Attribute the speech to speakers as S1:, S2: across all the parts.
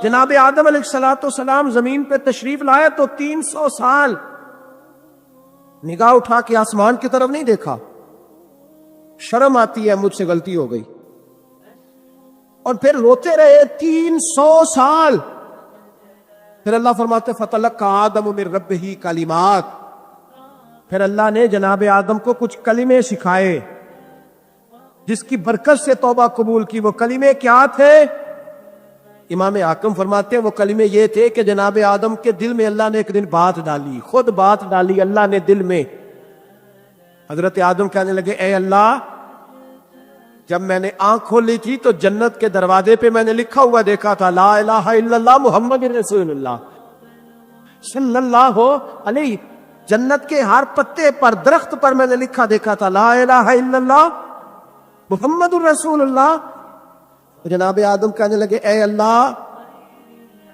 S1: جناب آدم علیہ السلام زمین پہ تشریف لائے تو 300 سال نگاہ اٹھا کے آسمان کی طرف نہیں دیکھا. شرم آتی ہے مجھ سے غلطی ہو گئی. اور پھر روتے رہے 300 سال. پھر اللہ فرماتے فَتَلَقَّىٰ آدَمُ مِن رَبِّهِ کلمات. پھر اللہ نے جناب آدم کو کچھ کلمے سکھائے جس کی برکت سے توبہ قبول کی. وہ کلمے کیا تھے؟ امام حاکم فرماتے ہیں وہ کلمے یہ تھے کہ جناب آدم کے دل میں اللہ نے ایک دن بات ڈالی، خود بات ڈالی اللہ نے دل میں. حضرت آدم کہنے لگے اے اللہ، جب میں نے آنکھ کھولی تھی تو جنت کے دروازے پہ میں نے لکھا ہوا دیکھا تھا لا الہ الا اللہ محمد رسول اللہ صلی اللہ علیہ. جنت کے ہر پتے پر، درخت پر میں نے لکھا دیکھا تھا لا الہ الا اللہ محمد رسول اللہ. جناب آدم کہنے لگے اے اللہ،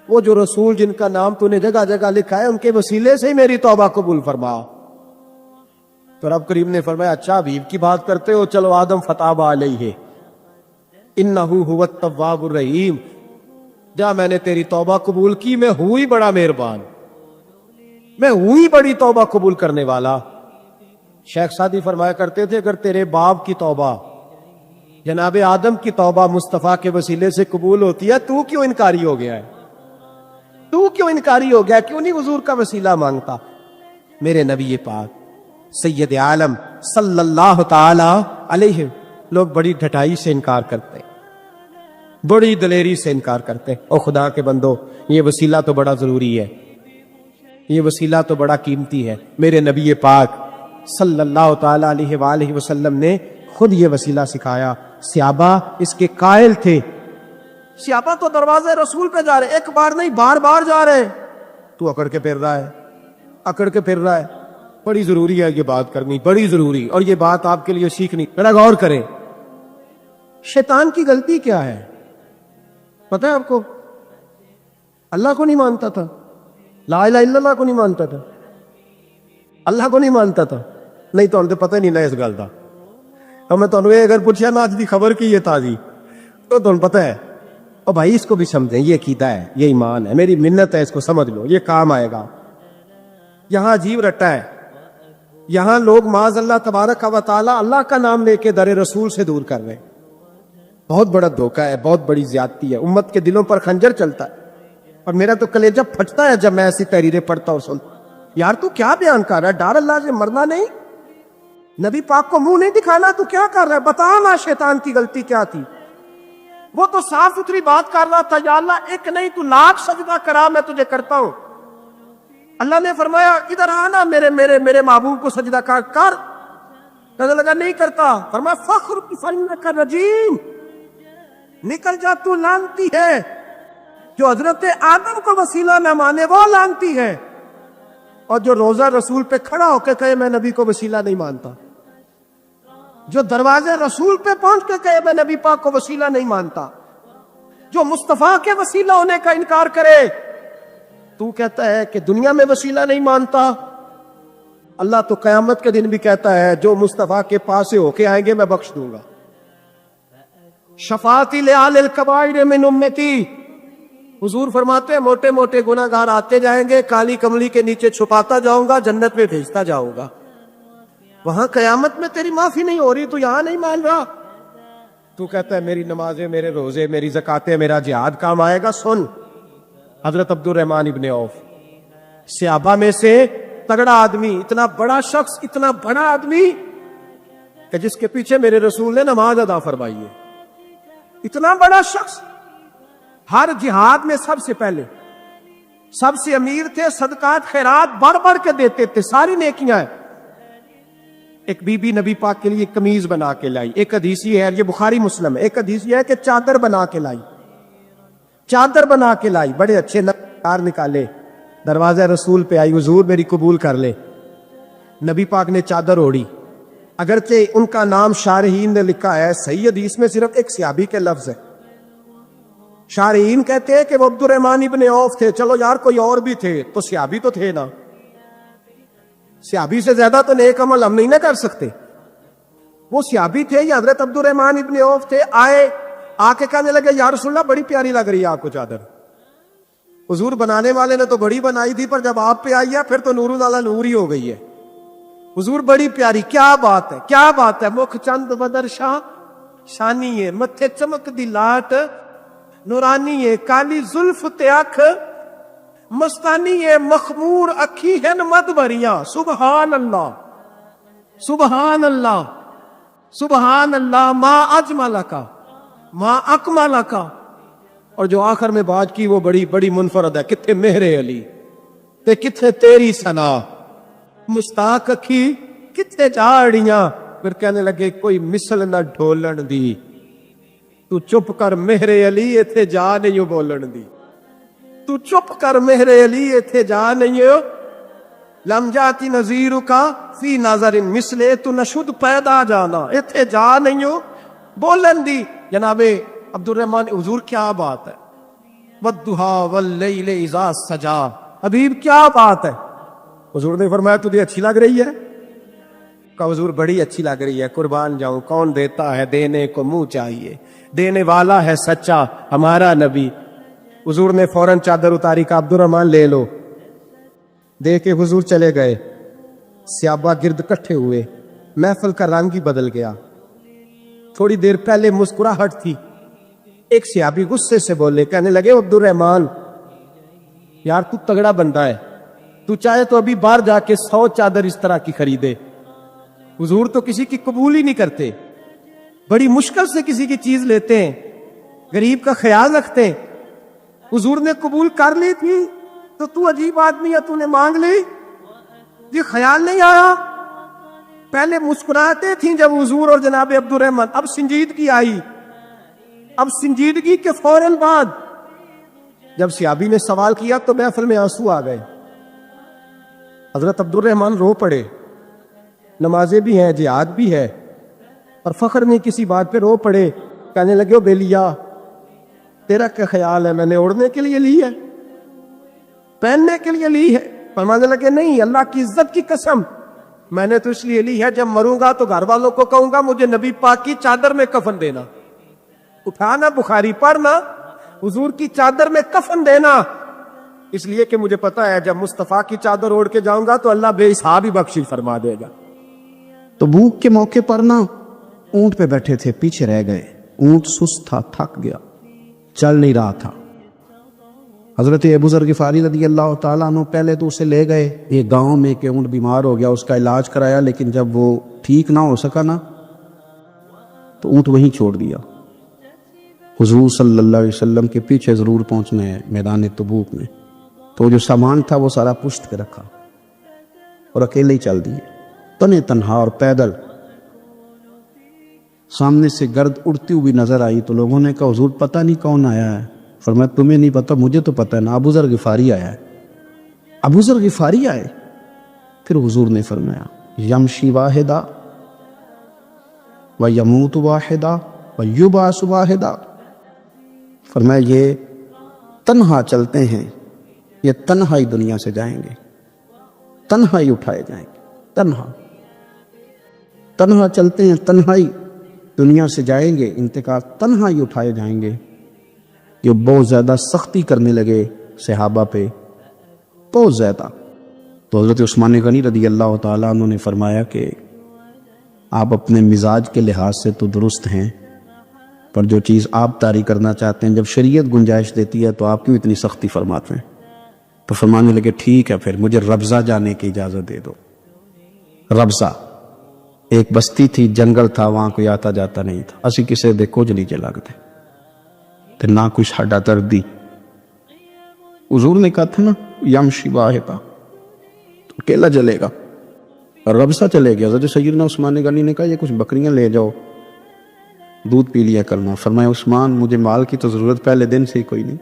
S1: وہ جو رسول جن کا نام تو نے جگہ جگہ لکھا ہے ان کے وسیلے سے ہی میری توبہ قبول فرما. تو رب کریم نے فرمایا اچھا حبیب کی بات کرتے ہو، چلو آدم فتاب علیہ انہ هو التواب الرحیم. جا میں نے تیری توبہ قبول کی، میں ہوئی بڑا مہربان، میں ہوئی بڑی توبہ قبول کرنے والا. شیخ سعدی فرمایا کرتے تھے اگر تیرے باپ کی توبہ، جناب آدم کی توبہ مصطفیٰ کے وسیلے سے قبول ہوتی ہے، تو کیوں انکاری ہو گیا ہے؟ تو کیوں انکاری ہو گیا؟ کیوں نہیں حضور کا وسیلہ مانگتا؟ میرے نبی پاک سید عالم صلی اللہ تعالی علیہ لوگ بڑی ڈھٹائی سے انکار کرتے ہیں، بڑی دلیری سے انکار کرتے ہیں. او خدا کے بندو، یہ وسیلہ تو بڑا ضروری ہے، یہ وسیلہ تو بڑا قیمتی ہے. میرے نبی پاک صلی اللہ تعالی علیہ وآلہ وسلم نے خود یہ وسیلہ سکھایا. صحابہ اس کے قائل تھے. صحابہ تو دروازے رسول پہ جا رہے، ایک بار نہیں بار بار جا رہے. تو اکڑ کے پھر رہا ہے، اکڑ کے پھر رہا ہے. بڑی ضروری ہے یہ بات کرنی، بڑی ضروری، اور یہ بات آپ کے لیے سیکھنی. ذرا غور کریں، شیطان کی غلطی کیا ہے پتہ ہے آپ کو؟ اللہ کو نہیں مانتا تھا، لا الہ الا اللہ کو نہیں مانتا تھا، اللہ کو نہیں مانتا تھا. نہیں تو پتہ نہیں نہ اس گل کا. میں تمہیں یہ اگر پوچھا نا آج دی خبر کی یہ تازی تو تمہیں پتہ ہے. اور بھائی اس کو بھی سمجھیں، یہ عقیدہ ہے، یہ ایمان ہے، میری منت ہے، اس کو سمجھ لو، یہ کام آئے گا. یہاں عجیب رٹا ہے، یہاں لوگ معاذ اللہ تبارک و تعالی اللہ کا نام لے کے در رسول سے دور کر رہے ہیں. بہت بڑا دھوکہ ہے، بہت بڑی زیادتی ہے. امت کے دلوں پر خنجر چلتا ہے. اور میرا تو کلیجہ پھٹتا ہے جب میں ایسی تحریریں پڑھتا اور سنتا. یار تو کیا بیان کر رہا ہے؟ ڈر اللہ سے مرنا نہیں، نبی پاک کو منہ نہیں دکھانا، تو کیا کر رہا ہے؟ بتا نا شیطان کی غلطی کیا تھی. وہ تو صاف ستھری بات کر رہا تھا، یا اللہ ایک نہیں تو لاکھ سجدہ کرا میں تجھے کرتا ہوں. اللہ نے فرمایا ادھر آنا، میرے میرے میرے محبوب کو سجدہ کر. کہنے لگا نہیں کرتا. فرمایا فخر فانک رجیم، نکل جا تو لعنتی ہے. جو حضرت آدم کو وسیلہ نہ مانے وہ لعنتی ہے، اور جو روزہ رسول پہ کھڑا ہو کے کہے میں نبی کو وسیلہ نہیں مانتا، جو دروازے رسول پہ پہنچ کے کہے میں نبی پاک کو وسیلہ نہیں مانتا، جو مصطفیٰ کے وسیلہ ہونے کا انکار کرے. تو کہتا ہے کہ دنیا میں وسیلہ نہیں مانتا. اللہ تو قیامت کے دن بھی کہتا ہے جو مصطفیٰ کے پاس سے ہو کے آئیں گے میں بخش دوں گا. شفاعتی لآل الکبائر من امتی، حضور فرماتے ہیں موٹے موٹے گناہ گار آتے جائیں گے، کالی کملی کے نیچے چھپاتا جاؤں گا، جنت میں بھیجتا جاؤں گا. وہاں قیامت میں تیری معافی نہیں ہو رہی، تو یہاں نہیں مان رہا. تو کہتا ہے میری نمازیں، میرے روزے، میری زکاتیں، میرا جہاد کام آئے گا. سن، حضرت عبد الرحمن ابن عوف صحابہ میں سے تگڑا آدمی، اتنا بڑا شخص، اتنا بڑا آدمی کہ جس کے پیچھے میرے رسول نے نماز ادا فرمائی ہے. اتنا بڑا شخص ہر جہاد میں سب سے پہلے، سب سے امیر تھے، صدقات خیرات بڑھ بڑھ کے دیتے تھے، ساری نیکیاں ہیں. ایک بی بی نبی پاک کے لیے قمیض بنا کے لائی. ایک حدیث یہ ہے، یہ بخاری مسلم ہے، ایک حدیث یہ ہے کہ چادر بنا کے لائی، چادر بنا کے لائی، بڑے اچھے نقار نکالے، دروازہ رسول پہ آئی، حضور میری قبول کر لے. نبی پاک نے چادر اوڑی. اگرچہ ان کا نام شارحین نے لکھا ہے، صحیح حدیث میں صرف ایک صحابی کے لفظ ہے. شارحین کہتے ہیں کہ وہ عبد الرحمن ابن عوف تھے. چلو یار کوئی اور بھی تھے تو صحابی تو تھے نا، صحابی سے زیادہ تو نیک عمل ہم نہیں نہ کر سکتے. وہ صحابی تھے، یہ حضرت عبد الرحمن ابن عوف تھے. آئے، آ کے کہنے لگے یا رسول اللہ بڑی پیاری لگ رہی ہے آپ کو چادر. حضور بنانے والے نے تو بڑی بنائی تھی، پر جب آپ پہ آئی ہے پھر تو نور والا نور ہی ہو گئی ہے. حضور بڑی پیاری، کیا بات ہے، کیا بات ہے. مکھ چند بدر شاہ شانی ہے، متھے چمک دی لاٹ نورانی ہے، کالی زلف تے اکھ مستانی ہے، مخمور اکھی ہن مد بھریاں. سبحان اللہ سبحان اللہ سبحان اللہ. ما اجمل کا ما اکمل کا. اور جو آخر میں بات کی وہ بڑی بڑی منفرد ہے. کتھے مہر علی تے کتھے تیری ثنا، مستاق اکھی کتھے جاڑیاں. پھر کہنے لگے کوئی مثل نہ ڈھولن دی، تو چپ کر مہر علی ایتھے جا نہیں بولن دی. تو چپ کر مہر علی ایتھے جا نہیں ہو. لم جاتی نظیر کا فی نظر مثلے، تو نشد پیدا جانا ایتھے جا نہیں ہو بولن دی. جناب عبد الرحمن حضور کیا بات ہے. والضحیٰ واللیل اذا سجا. حبیب کیا بات ہے. حضور نے فرمایا تجھے اچھی لگ رہی ہے؟ کہا حضور بڑی اچھی لگ رہی ہے، قربان جاؤں. کون دیتا ہے دینے کو منہ چاہیے، دینے والا ہے سچا ہمارا نبی. حضور نے فوراً چادر اتاری، کہا عبد الرحمن لے لو. دے کے حضور چلے گئے. صحابہ گرد کٹھے ہوئے، محفل کا رنگ ہی بدل گیا. تھوڑی دیر پہلے مسکراہٹ تھی. ایک صحابی غصے سے بولے، کہنے لگے عبد الرحمن یار تو تگڑا بندہ ہے، تو چاہے تو ابھی باہر جا کے 100 چادر اس طرح کی خریدے. حضور تو کسی کی قبول ہی نہیں کرتے، بڑی مشکل سے کسی کی چیز لیتے ہیں، غریب کا خیال رکھتے ہیں. حضور نے قبول کر لی تھی تو عجیب آدمی ہے، تو نے مانگ لی. یہ خیال نہیں آیا. پہلے مسکراتے تھیں جب حضور اور جناب عبد الرحمن، اب سنجیدگی آئی. اب سنجیدگی کے فوراً بعد جب صحابی نے سوال کیا تو محفل میں آنسو آ گئے. حضرت عبد الرحمن رو پڑے. نمازیں بھی ہیں، جہاد بھی ہے، اور فخر نہیں کسی بات پہ رو پڑے. کہنے لگے او بیلیا تیرا کیا خیال ہے، میں نے اوڑھنے کے لیے لی ہے، پہننے کے لیے لی ہے؟ فرمانے لگے نہیں، اللہ کی عزت کی قسم میں نے تو اس لیے لی ہے، جب مروں گا تو گھر والوں کو کہوں گا مجھے نبی پاک کی چادر میں کفن دینا. اٹھانا بخاری پڑھنا، حضور کی چادر میں کفن دینا، اس لیے کہ مجھے پتا ہے جب مصطفیٰ کی چادر اوڑھ کے جاؤں گا تو اللہ بے حساب ہی بخشش فرما دے گا.
S2: تبوک کے موقع پر نا اونٹ پہ بیٹھے تھے، پیچھے رہ گئے. اونٹ سست تھا، تھک گیا، چل نہیں رہا تھا. حضرت ابو ذر غفاری رضی اللہ تعالیٰ عنہ پہلے تو اسے لے گئے ایک گاؤں میں کہ اونٹ بیمار ہو گیا، اس کا علاج کرایا، لیکن جب وہ ٹھیک نہ ہو سکا نا تو اونٹ وہیں چھوڑ دیا. حضور صلی اللہ علیہ وسلم کے پیچھے ضرور پہنچنا ہے میدان تبوک میں. تو جو سامان تھا وہ سارا پشت پہ رکھا اور اکیلے ہی چل دیے، تنے تنہا اور پیدل. سامنے سے گرد اڑتی ہوئی نظر آئی تو لوگوں نے کہا حضور پتہ نہیں کون آیا ہے. فرمایا تمہیں نہیں پتا، مجھے تو پتہ ہے نا، ابو ذر غفاری آیا ہے. ابو ذر غفاری آئے. پھر حضور نے فرمایا یمشی واحدہ و یموت واحدہ و یبعث واحدہ. فرمایا یہ تنہا چلتے ہیں، یہ تنہا ہی دنیا سے جائیں گے، تنہا ہی اٹھائے جائیں گے. تنہا چلتے ہیں، تنہا ہی دنیا سے جائیں گے، انتقال تنہا ہی اٹھائے جائیں گے. یہ بہت زیادہ سختی کرنے لگے صحابہ پہ، بہت زیادہ. تو حضرت عثمان غنی رضی اللہ تعالیٰ عنہ نے فرمایا کہ آپ اپنے مزاج کے لحاظ سے تو درست ہیں، پر جو چیز آپ طاری کرنا چاہتے ہیں جب شریعت گنجائش دیتی ہے تو آپ کیوں اتنی سختی فرماتے ہیں؟ تو فرمانے لگے ٹھیک ہے پھر مجھے ربضہ جانے کی اجازت دے دو. ربضہ ایک بستی تھی، جنگل تھا، وہاں کوئی آتا جاتا نہیں تھا. اسی کسے دے کچھ نہیں چلا گتے تے نہ کچھ ہڈا دردی. حضور نے کہا تھا نا یمشی واحدہ، تو اکیلا چلے گا. اور ربضہ چلے گیا. حضرت سیدنا عثمان غنی نے کہا یہ کچھ بکریاں لے جاؤ، دودھ پی لیا کرنا. فرمایا عثمان مجھے مال کی تو ضرورت پہلے دن سے ہی کوئی نہیں،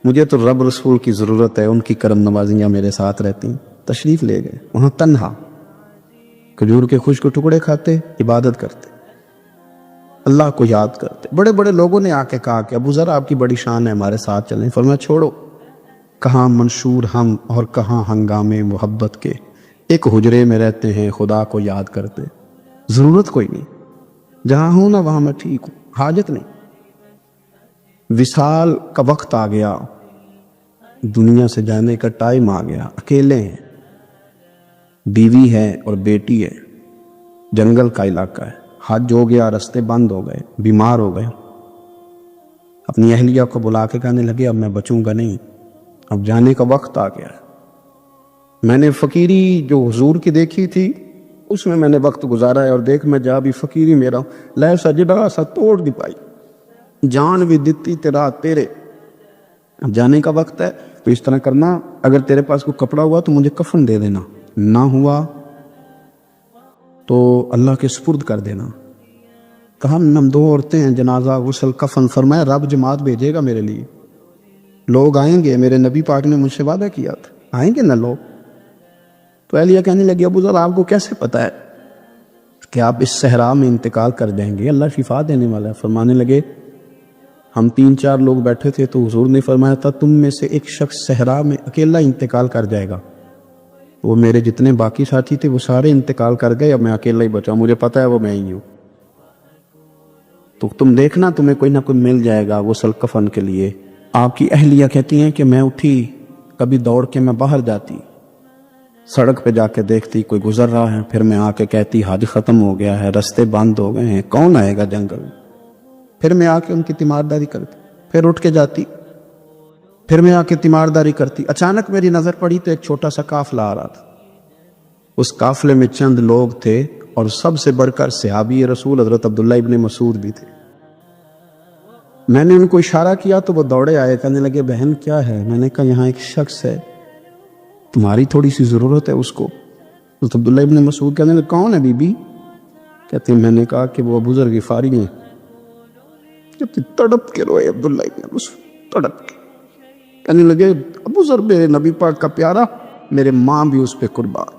S2: مجھے تو رب رسول کی ضرورت ہے، ان کی کرم نوازیاں میرے ساتھ رہتی ہیں. تشریف لے گئے. وہاں تنہا کھجور کے خشک ٹکڑے کھاتے، عبادت کرتے، اللہ کو یاد کرتے. بڑے بڑے لوگوں نے آ کے کہا کہ ابو ذر آپ کی بڑی شان ہے، ہمارے ساتھ چلیں. فرمایا چھوڑو، کہاں منشور ہم اور کہاں ہنگامے محبت کے، ایک حجرے میں رہتے ہیں خدا کو یاد کرتے. ضرورت کوئی نہیں، جہاں ہوں نا وہاں میں ٹھیک ہوں، حاجت نہیں. وصال کا وقت آ گیا. دنیا سے جانے کا ٹائم آ گیا، اکیلے ہیں، بیوی ہے اور بیٹی ہے، جنگل کا علاقہ ہے، حج ہو گیا، رستے بند ہو گئے، بیمار ہو گئے، اپنی اہلیہ کو بلا کے کہنے لگے اب میں بچوں گا نہیں، اب جانے کا وقت آ گیا ہے۔ میں نے فقیری جو حضور کی دیکھی تھی اس میں نے وقت گزارا ہے، اور دیکھ میں جا بھی فقیری میرا لے سجدہ سا توڑ دی پائی، جان بھی دیتی تیرا تیرے، اب جانے کا وقت ہے تو اس طرح کرنا، اگر تیرے پاس کوئی کپڑا ہوا تو مجھے کفن دے دینا، نہ ہوا تو اللہ کے سپرد کر دینا۔ کہا ہم 2 عورتیں ہیں، جنازہ، غسل، کفن، فرمایا رب جماعت بھیجے گا میرے لیے، لوگ آئیں گے، میرے نبی پاک نے مجھ سے وعدہ کیا تھا آئیں گے نا لوگ۔ تو اہلیہ کہنے لگی ابو ذر آپ کو کیسے پتا ہے کہ آپ اس صحرا میں انتقال کر جائیں گے، اللہ شفا دینے والا ہے۔ فرمانے لگے ہم 3-4 لوگ بیٹھے تھے تو حضور نے فرمایا تھا تم میں سے ایک شخص صحرا میں اکیلا انتقال کر جائے گا، وہ میرے جتنے باقی ساتھی تھے وہ سارے انتقال کر گئے، اب میں اکیلا ہی بچا، مجھے پتا ہے وہ میں ہی ہوں، تو تم دیکھنا تمہیں کوئی نہ کوئی مل جائے گا غسل کفن کے لیے۔ آپ کی اہلیہ کہتی ہیں کہ میں اٹھی، کبھی دوڑ کے میں باہر جاتی، سڑک پہ جا کے دیکھتی کوئی گزر رہا ہے، پھر میں آ کے کہتی حج ختم ہو گیا ہے، رستے بند ہو گئے ہیں، کون آئے گا جنگل میں، پھر میں آ کے ان کی تیمارداری کرتی، پھر اٹھ کے جاتی، پھر میں آ کے تیمارداری کرتی۔ اچانک میری نظر پڑی تو ایک چھوٹا سا قافلہ آ رہا تھا، اس قافلے میں چند لوگ تھے اور سب سے بڑھ کر صحابی رسول حضرت عبداللہ ابن مسعود بھی تھے۔ میں نے ان کو اشارہ کیا تو وہ دوڑے آئے، کہنے لگے بہن کیا ہے؟ میں نے کہا یہاں ایک شخص ہے، تمہاری تھوڑی سی ضرورت ہے اس کو۔ حضرت عبداللہ ابن مسعود کہنے لگے کون ہے بی بی؟ کہتے ہیں میں نے کہا کہ وہ ابو ذر غفاری ہیں۔ کہتے تڑپ کے روئے عبداللہ ابن مسعود، تڑپ کے کہنے لگے ابو ذر میرے نبی پاک کا پیارا، میرے ماں بھی اس پہ قربان،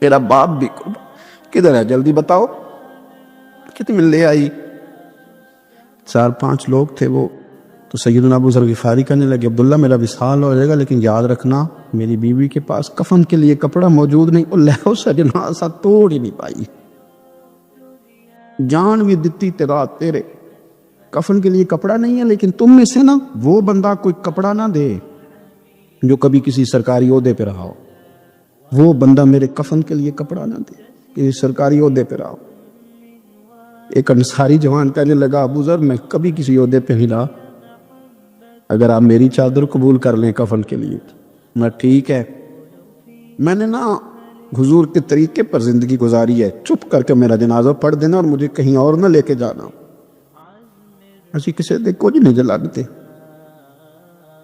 S2: میرا باپ بھی قربان، کدھر ہے جلدی بتاؤ۔ کہتے میں لے آئی، 4-5 لوگ تھے وہ، تو سیدنا ابو ذر غفاری کہنے لگے عبداللہ میرا وصال ہو جائے گا لیکن یاد رکھنا میری بیوی کے پاس کفن کے لیے کپڑا موجود نہیں، اور لہو سجنا سا توڑ ہی نہیں پائی، جان بھی دیتی تیرا تیرے، کفن کے لیے کپڑا نہیں ہے، لیکن تم میں سے نا وہ بندہ کوئی کپڑا نہ دے جو کبھی کسی سرکاری عہدے پہ رہا ہو، وہ بندہ میرے کفن کے لیے کپڑا نہ دے کسی سرکاری عہدے پہ رہا ہو۔ ایک انصاری جوان کہنے لگا ابو ذر میں کبھی کسی عہدے پہ نہیں رہا، اگر آپ میری چادر قبول کر لیں کفن کے لیے میں ٹھیک ہے، میں نے نا حضور کے طریقے پر زندگی گزاری ہے، چپ کر کے میرا جنازہ پڑھ دینا اور مجھے کہیں اور نہ لے کے جانا، اسی کسی دے کچھ نہیں جلاتے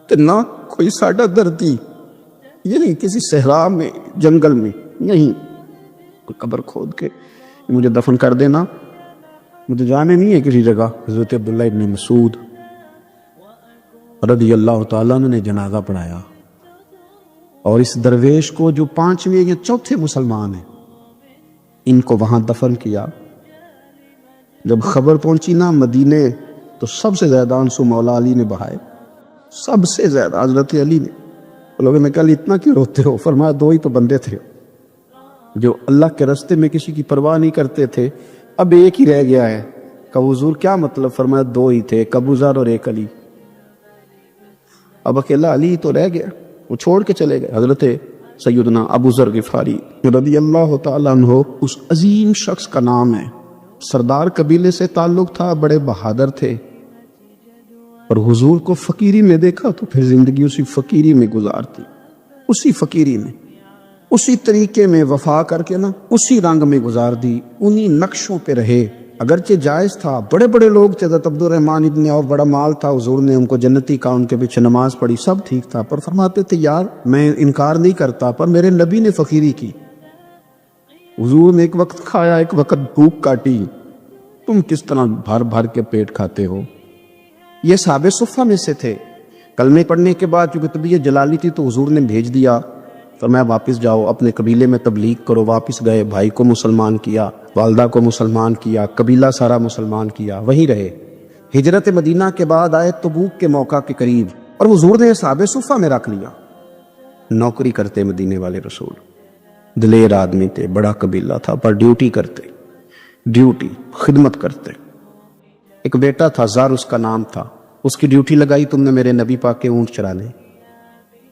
S2: تو نہ کوئی ساڈا دردی، یہی کسی صحرا میں جنگل میں یہیں کوئی قبر کھود کے مجھے دفن کر دینا، مجھے جانے نہیں ہے کسی جگہ۔ حضرت عبداللہ ابن مسعود رضی اللہ تعالیٰ نے جنازہ پڑھایا، اور اس درویش کو جو 5ویں یا 4تھے مسلمان ہیں ان کو وہاں دفن کیا۔ جب خبر پہنچی نا مدینے تو سب سے زیادہ آنسو مولا علی نے بہائے، سب سے زیادہ حضرت علی نے۔ لوگوں نے کہا اتنا کیوں روتے ہو؟ فرمایا 2 ہی تو بندے تھے جو اللہ کے راستے میں کسی کی پرواہ نہیں کرتے تھے، اب ایک ہی رہ گیا ہے۔ کہ حضور کیا مطلب؟ فرمایا 2 ہی تھے، ایک ابو ذر اور ایک علی، اب اکیلا علی تو رہ گیا، وہ چھوڑ کے چلے گئے۔ حضرت سیدنا ابو ذر غفاری رضی اللہ تعالیٰ عنہ اس عظیم شخص کا نام ہے، سردار قبیلے سے تعلق تھا، بڑے بہادر تھے، اور حضور کو فقیری میں دیکھا تو پھر زندگی اسی فقیری میں گزارتی، اسی فقیری میں، اسی طریقے میں وفا کر کے نا اسی رنگ میں گزار دی، انہی نقشوں پہ رہے۔ اگرچہ جائز تھا، بڑے بڑے لوگ تھے، حضرت عبد الرحمن ابن عوف بڑا مال تھا، حضور نے ان کو جنتی کہا، ان کے پیچھے نماز پڑھی، سب ٹھیک تھا، پر فرماتے تھے یار میں انکار نہیں کرتا، پر میرے نبی نے فقیری کی، حضور نے ایک وقت کھایا ایک وقت بھوک کاٹی، تم کس طرح بھر بھر کے پیٹ کھاتے ہو۔ یہ صحابہ صفہ میں سے تھے۔ کلمے پڑھنے کے بعد چونکہ طبیعت جلالی تھی تو حضور نے بھیج دیا، فرمایا واپس جاؤ اپنے قبیلے میں تبلیغ کرو۔ واپس گئے، بھائی کو مسلمان کیا، والدہ کو مسلمان کیا، قبیلہ سارا مسلمان کیا، وہیں رہے۔ ہجرت مدینہ کے بعد آئے تبوک کے موقع کے قریب، اور حضور نے صحابہ صفہ میں رکھ لیا، نوکری کرتے مدینے والے رسول، دلیر آدمی تھے، بڑا قبیلہ تھا، پر ڈیوٹی کرتے، ڈیوٹی خدمت کرتے۔ ایک بیٹا تھا، زار اس کا نام تھا، اس کی ڈیوٹی لگائی تم نے میرے نبی پاک کے اونٹ چرانے،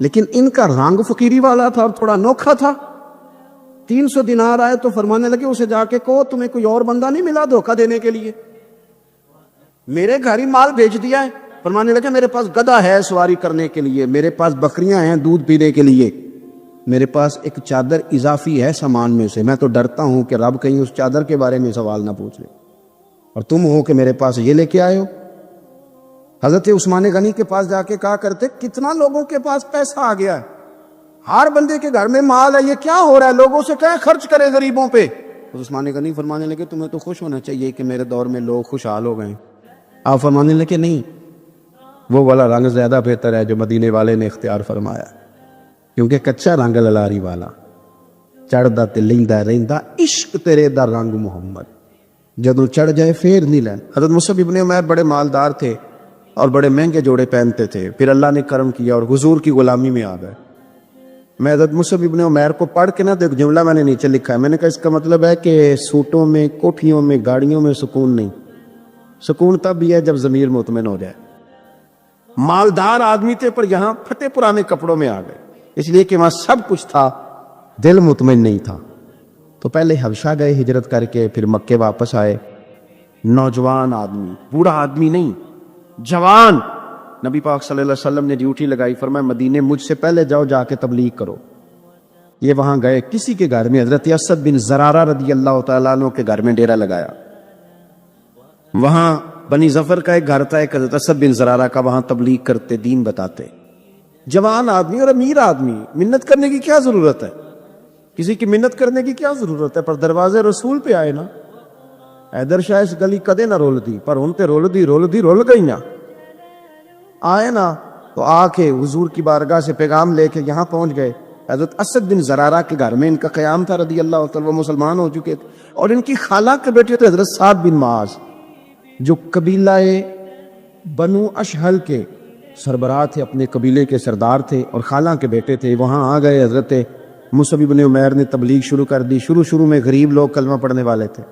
S2: لیکن ان کا رنگ فقیری والا تھا اور تھوڑا انوکھا تھا. 300 دینار آئے تو فرمانے لگے اسے جا کے کہو تمہیں کوئی اور بندہ نہیں ملا دھوکہ دینے کے لیے, میرے گھر ہی مال بیچ دیا ہے. فرمانے لگے میرے پاس گدھا ہے سواری کرنے کے لیے, میرے پاس بکریاں ہیں دودھ پینے کے لیے, میرے پاس ایک چادر اضافی ہے سامان میں سے, میں تو ڈرتا ہوں کہ رب کہیں اس چادر کے بارے میں سوال نہ پوچھ لے, اور تم ہو کہ میرے پاس یہ لے کے آئے ہو. حضرت عثمان غنی کے پاس جا کے کہا کرتے کتنا لوگوں کے پاس پیسہ آ گیا ہے, ہر بندے کے گھر میں مال ہے, یہ کیا ہو رہا ہے, لوگوں سے کہیں خرچ کرے غریبوں پہ. عثمان غنی فرمانے لگے تمہیں تو خوش ہونا چاہیے کہ میرے دور میں لوگ خوشحال ہو گئے. آپ فرمانے لگے نہیں, وہ والا رنگ زیادہ بہتر ہے جو مدینے والے نے اختیار فرمایا, کیونکہ کچا رنگ للاری والا چڑھدا تے لیندا رہندا عشق تیرے دا رنگ محمد, جدوں چڑھ جائے پھر نہیں لین. حضرت مصعب ابن عمیر بڑے مالدار تھے اور بڑے مہنگے جوڑے پہنتے تھے, پھر اللہ نے کرم کیا اور حضور کی غلامی میں آ گئے. میں حضرت مصعب ابن عمیر کو پڑھ کے نا تو ایک جملہ میں نے نیچے لکھا ہے, میں نے کہا اس کا مطلب ہے کہ سوٹوں میں, کوٹھیوں میں, گاڑیوں میں سکون نہیں, سکون تب بھی ہے جب ضمیر مطمئن ہو جائے. مالدار آدمی تھے پر یہاں پھٹے پرانے کپڑوں میں آ گئے, اس لیے کہ وہاں سب کچھ تھا, دل مطمئن نہیں تھا. تو پہلے حبشہ گئے ہجرت کر کے, پھر مکے واپس آئے. نوجوان آدمی, بوڑھا آدمی نہیں, جوان. نبی پاک صلی اللہ علیہ وسلم نے ڈیوٹی لگائی, فرمایا مدینے مجھ سے پہلے جاؤ, جا کے تبلیغ کرو. یہ وہاں گئے, کسی کے گھر میں, حضرت اسد بن زرارہ رضی اللہ تعالیٰ عنہ کے گھر میں ڈیرا لگایا. وہاں بنی ظفر کا ایک گھر تھا, ایک حضرت اسد بن زرارہ کا, وہاں تبلیغ کرتے, دین بتاتے. جوان آدمی اور امیر آدمی, منت کرنے کی کیا ضرورت ہے, کسی کی منت کرنے کی کیا ضرورت ہے, پر دروازے رسول پہ آئے نا. حیدر شاہ اس گلی کدے نہ رول دی, پر ان تے رول گئی نا. آئے نا تو آ کے حضور کی بارگاہ سے پیغام لے کے یہاں پہنچ گئے. حضرت اسد بن زرارہ کے گھر میں ان کا قیام تھا رضی اللہ تعالیٰ, وہ مسلمان ہو چکے تھے, اور ان کی خالہ کے بیٹے تھے حضرت سعد بن معاذ, جو قبیلہ بنو اشہل کے سربراہ تھے, اپنے قبیلے کے سردار تھے, اور خالہ کے بیٹے تھے. وہاں آ گئے. حضرت مصعب بن عمیر نے تبلیغ شروع کر دی. شروع میں غریب لوگ کلمہ پڑھنے والے تھے,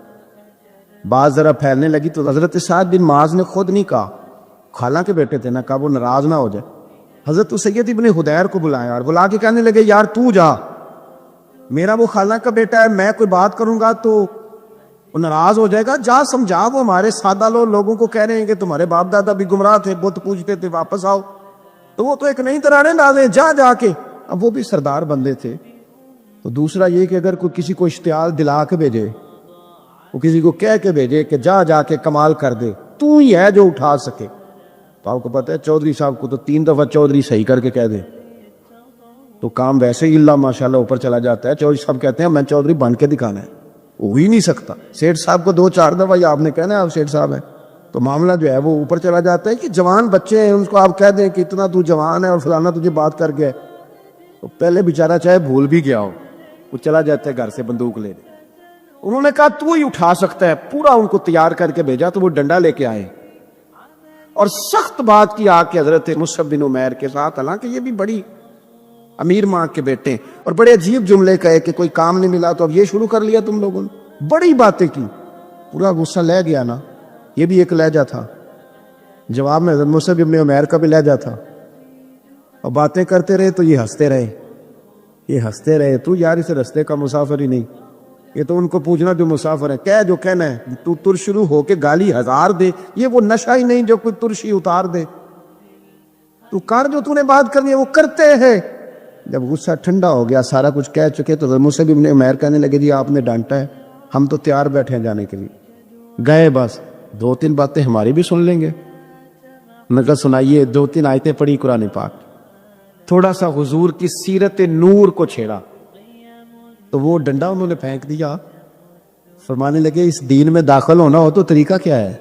S2: بات ذرا پھیلنے لگی تو حضرت سعد بن معاذ نے خود نہیں کہا, خالہ کے بیٹے تھے نا, کہا وہ ناراض نہ ہو جائے. حضرت سید ابن حدیر کو بلایا اور بلا کے کہنے لگے یار تو جا, میرا وہ خالہ کا بیٹا ہے, میں کوئی بات کروں گا تو وہ ناراض ہو جائے گا, جا سمجھا, وہ ہمارے سادہ لوگوں کو کہہ رہے ہیں کہ تمہارے باپ دادا بھی گمراہ تھے, بت پوجتے تھے, واپس آؤ. تو وہ تو ایک نئی طرح ڈالے, جا کے. اب وہ بھی سردار بندے تھے. تو دوسرا یہ کہ اگر کوئی کسی کو اشتعال دلا کے بھیجے, وہ کسی کو کہہ کے بھیجے کہ جا کے کمال کر دے, تو ہی ہے جو اٹھا سکے. تو آپ کو پتہ ہے چودھری صاحب کو تو 3 دفعہ چودھری صحیح کر کے کہہ دے تو کام ویسے ہی اللہ ماشاءاللہ اوپر چلا جاتا ہے. چودھری صاحب کہتے ہیں میں چودھری بن کے دکھانا ہے, ہو ہی نہیں سکتا. سیٹھ صاحب کو 2-4 دفعہ آپ نے کہنا ہے آپ سیٹھ صاحب ہیں, تو معاملہ جو ہے وہ اوپر چلا جاتا ہے. کہ جوان بچے ہیں, ان کو آپ کہہ دیں کہ اتنا تو جوان ہے اور فلانا تجھے بات کر گیا, تو پہلے بیچارہ چاہے بھول بھی گیا ہو, وہ چلا جاتا ہے گھر سے بندوق لے. انہوں نے کہا تو ہی اٹھا سکتا ہے, پورا ان کو تیار کر کے بھیجا. تو وہ ڈنڈا لے کے آئے اور سخت بات کی آ کے حضرت مصعب بن عمیر کے ساتھ, حالانکہ یہ بھی بڑی امیر ماں کے بیٹے ہیں, اور بڑے عجیب جملے کہے کہ کوئی کام نہیں ملا تو اب یہ شروع کر لیا تم لوگوں نے, بڑی باتیں کی. پورا غصہ لے گیا نا. یہ بھی ایک لہجہ تھا, جواب میں حضرت مصعب بن عمیر کا بھی لہجہ تھا. اور باتیں کرتے رہے تو یہ ہنستے رہے, تو یار اس رستے کا مسافر ہی نہیں, یہ تو ان کو پوچھنا جو مسافر ہے, کہہ جو کہنا ہے. تو تر شروع ہو کے گالی 1000 دے, یہ وہ نشہ ہی نہیں جو کوئی ترشی اتار دے. تو کر جو تو نے بات کرنی ہے وہ کرتے ہیں. جب غصہ ٹھنڈا ہو گیا, سارا کچھ کہہ چکے, تو مصعب بن عمیر کہنے لگے جی آپ نے ڈانٹا ہے, ہم تو تیار بیٹھے ہیں جانے کے لیے. گئے, بس 2-3 باتیں ہماری بھی سن لیں گے. میں کہا سنائیے. 2-3 آیتیں پڑھی قرآن پاک, تھوڑا سا حضور کی سیرت نور کو چھیڑا, تو وہ ڈنڈا انہوں نے پھینک دیا. فرمانے لگے اس دین میں داخل ہونا ہو تو طریقہ کیا ہے.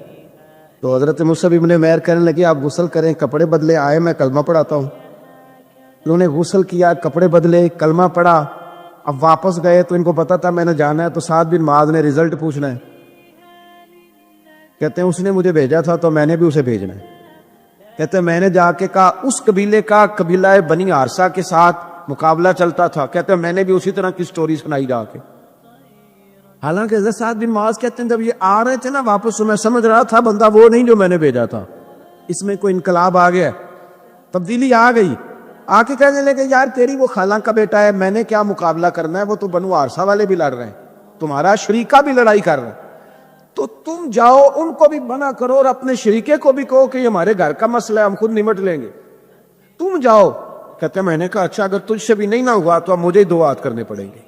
S2: تو حضرت مصعب بن عمیر کہنے لگے آپ غسل کریں, کپڑے بدلے, آئے میں کلمہ پڑھاتا ہوں. انہوں نے غسل کیا, کپڑے بدلے, کلمہ پڑھا. اب واپس گئے تو ان کو پتا تھا میں نے جانا ہے, تو سعد بن معاذ نے رزلٹ پوچھنا ہے. کہتے ہیں اس نے مجھے بھیجا تھا تو میں نے بھی اسے بھیجنا ہے. کہتے ہیں میں نے جا کے کہا اس قبیلے کا, قبیلہ بنی حارثہ کے ساتھ مقابلہ چلتا تھا. کہتے ہیں میں نے بھی اسی طرح کی سٹوری سنائی جا کے. حالانکہ حضرت سعد بن معاذ کہتے ہیں جب یہ آ رہے تھے نا واپس, تو میں سمجھ رہا تھا بندہ وہ نہیں جو میں نے بھیجا تھا, اس میں کوئی انقلاب آ گیا, تبدیلی آ گئی.
S1: آ کے کہنے لگے یار تیری وہ خالہ کا بیٹا ہے، میں نے کیا مقابلہ کرنا ہے، وہ تو بنو عارصہ والے بھی لڑ رہے ہیں، تمہارا شریکہ بھی لڑائی کر رہا ہے، تو تم جاؤ ان کو بھی منع کرو اور اپنے شریکے کو بھی کہو کہ یہ ہمارے گھر کا مسئلہ ہے، ہم خود نمٹ لیں گے، تم جاؤ۔ کہتے ہیں میں نے کہا اچھا اگر تجھ سے بھی نہیں نہ ہوا تو اب مجھے ہی 2 ہاتھ کرنے پڑیں گے۔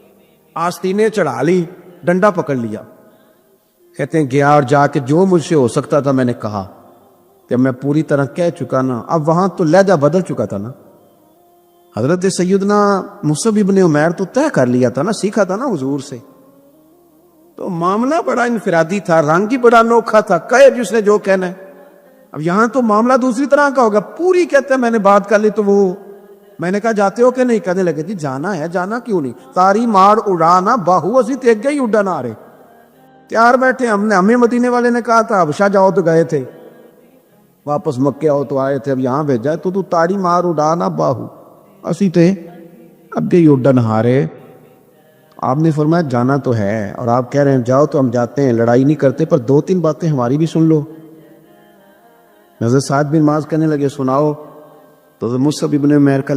S1: آستینیں چڑھا لی، ڈنڈا پکڑ لیا، کہتے ہیں گیا اور جا کے جو مجھ سے ہو سکتا تھا میں نے کہا، کہ میں پوری طرح کہہ چکا نا، اب وہاں تو لہجہ بدل چکا تھا نا۔ حضرت سیدنا مصعب ابن عمیر تو طے کر لیا تھا نا، سیکھا تھا نا حضور سے، تو معاملہ بڑا انفرادی تھا، رنگ ہی بڑا انوکھا تھا، کہے جس نے جو کہنا ہے۔ اب یہاں تو معاملہ دوسری طرح کا ہوگا، پوری کہتے ہیں میں نے بات کر لی، تو وہ میں نے کہا جاتے ہو کہ نہیں، کہنے لگے جی جانا ہے، جانا کیوں نہیں، تاری مار اڑانا باہو اسی تیگ گئی اڈن آ رہے، تیار بیٹھے ہمیں مدینے والے نے کہا تھا حبشہ جاؤ تو گئے تھے، واپس مکے آؤ تو آئے تھے، اب یہاں بھیجا ہے تو تاری مار اڑانا باہو اسی تھے اب گئی اڈن ہارے۔ آپ نے فرمایا جانا تو ہے، اور آپ کہہ رہے ہیں جاؤ تو ہم جاتے ہیں، لڑائی نہیں کرتے، پر 2-3 باتیں ہماری بھی سن لو۔ حضرت سعد بن معاذ کہنے لگے سناؤ، تو حضرت مصعب ابن عمیر کا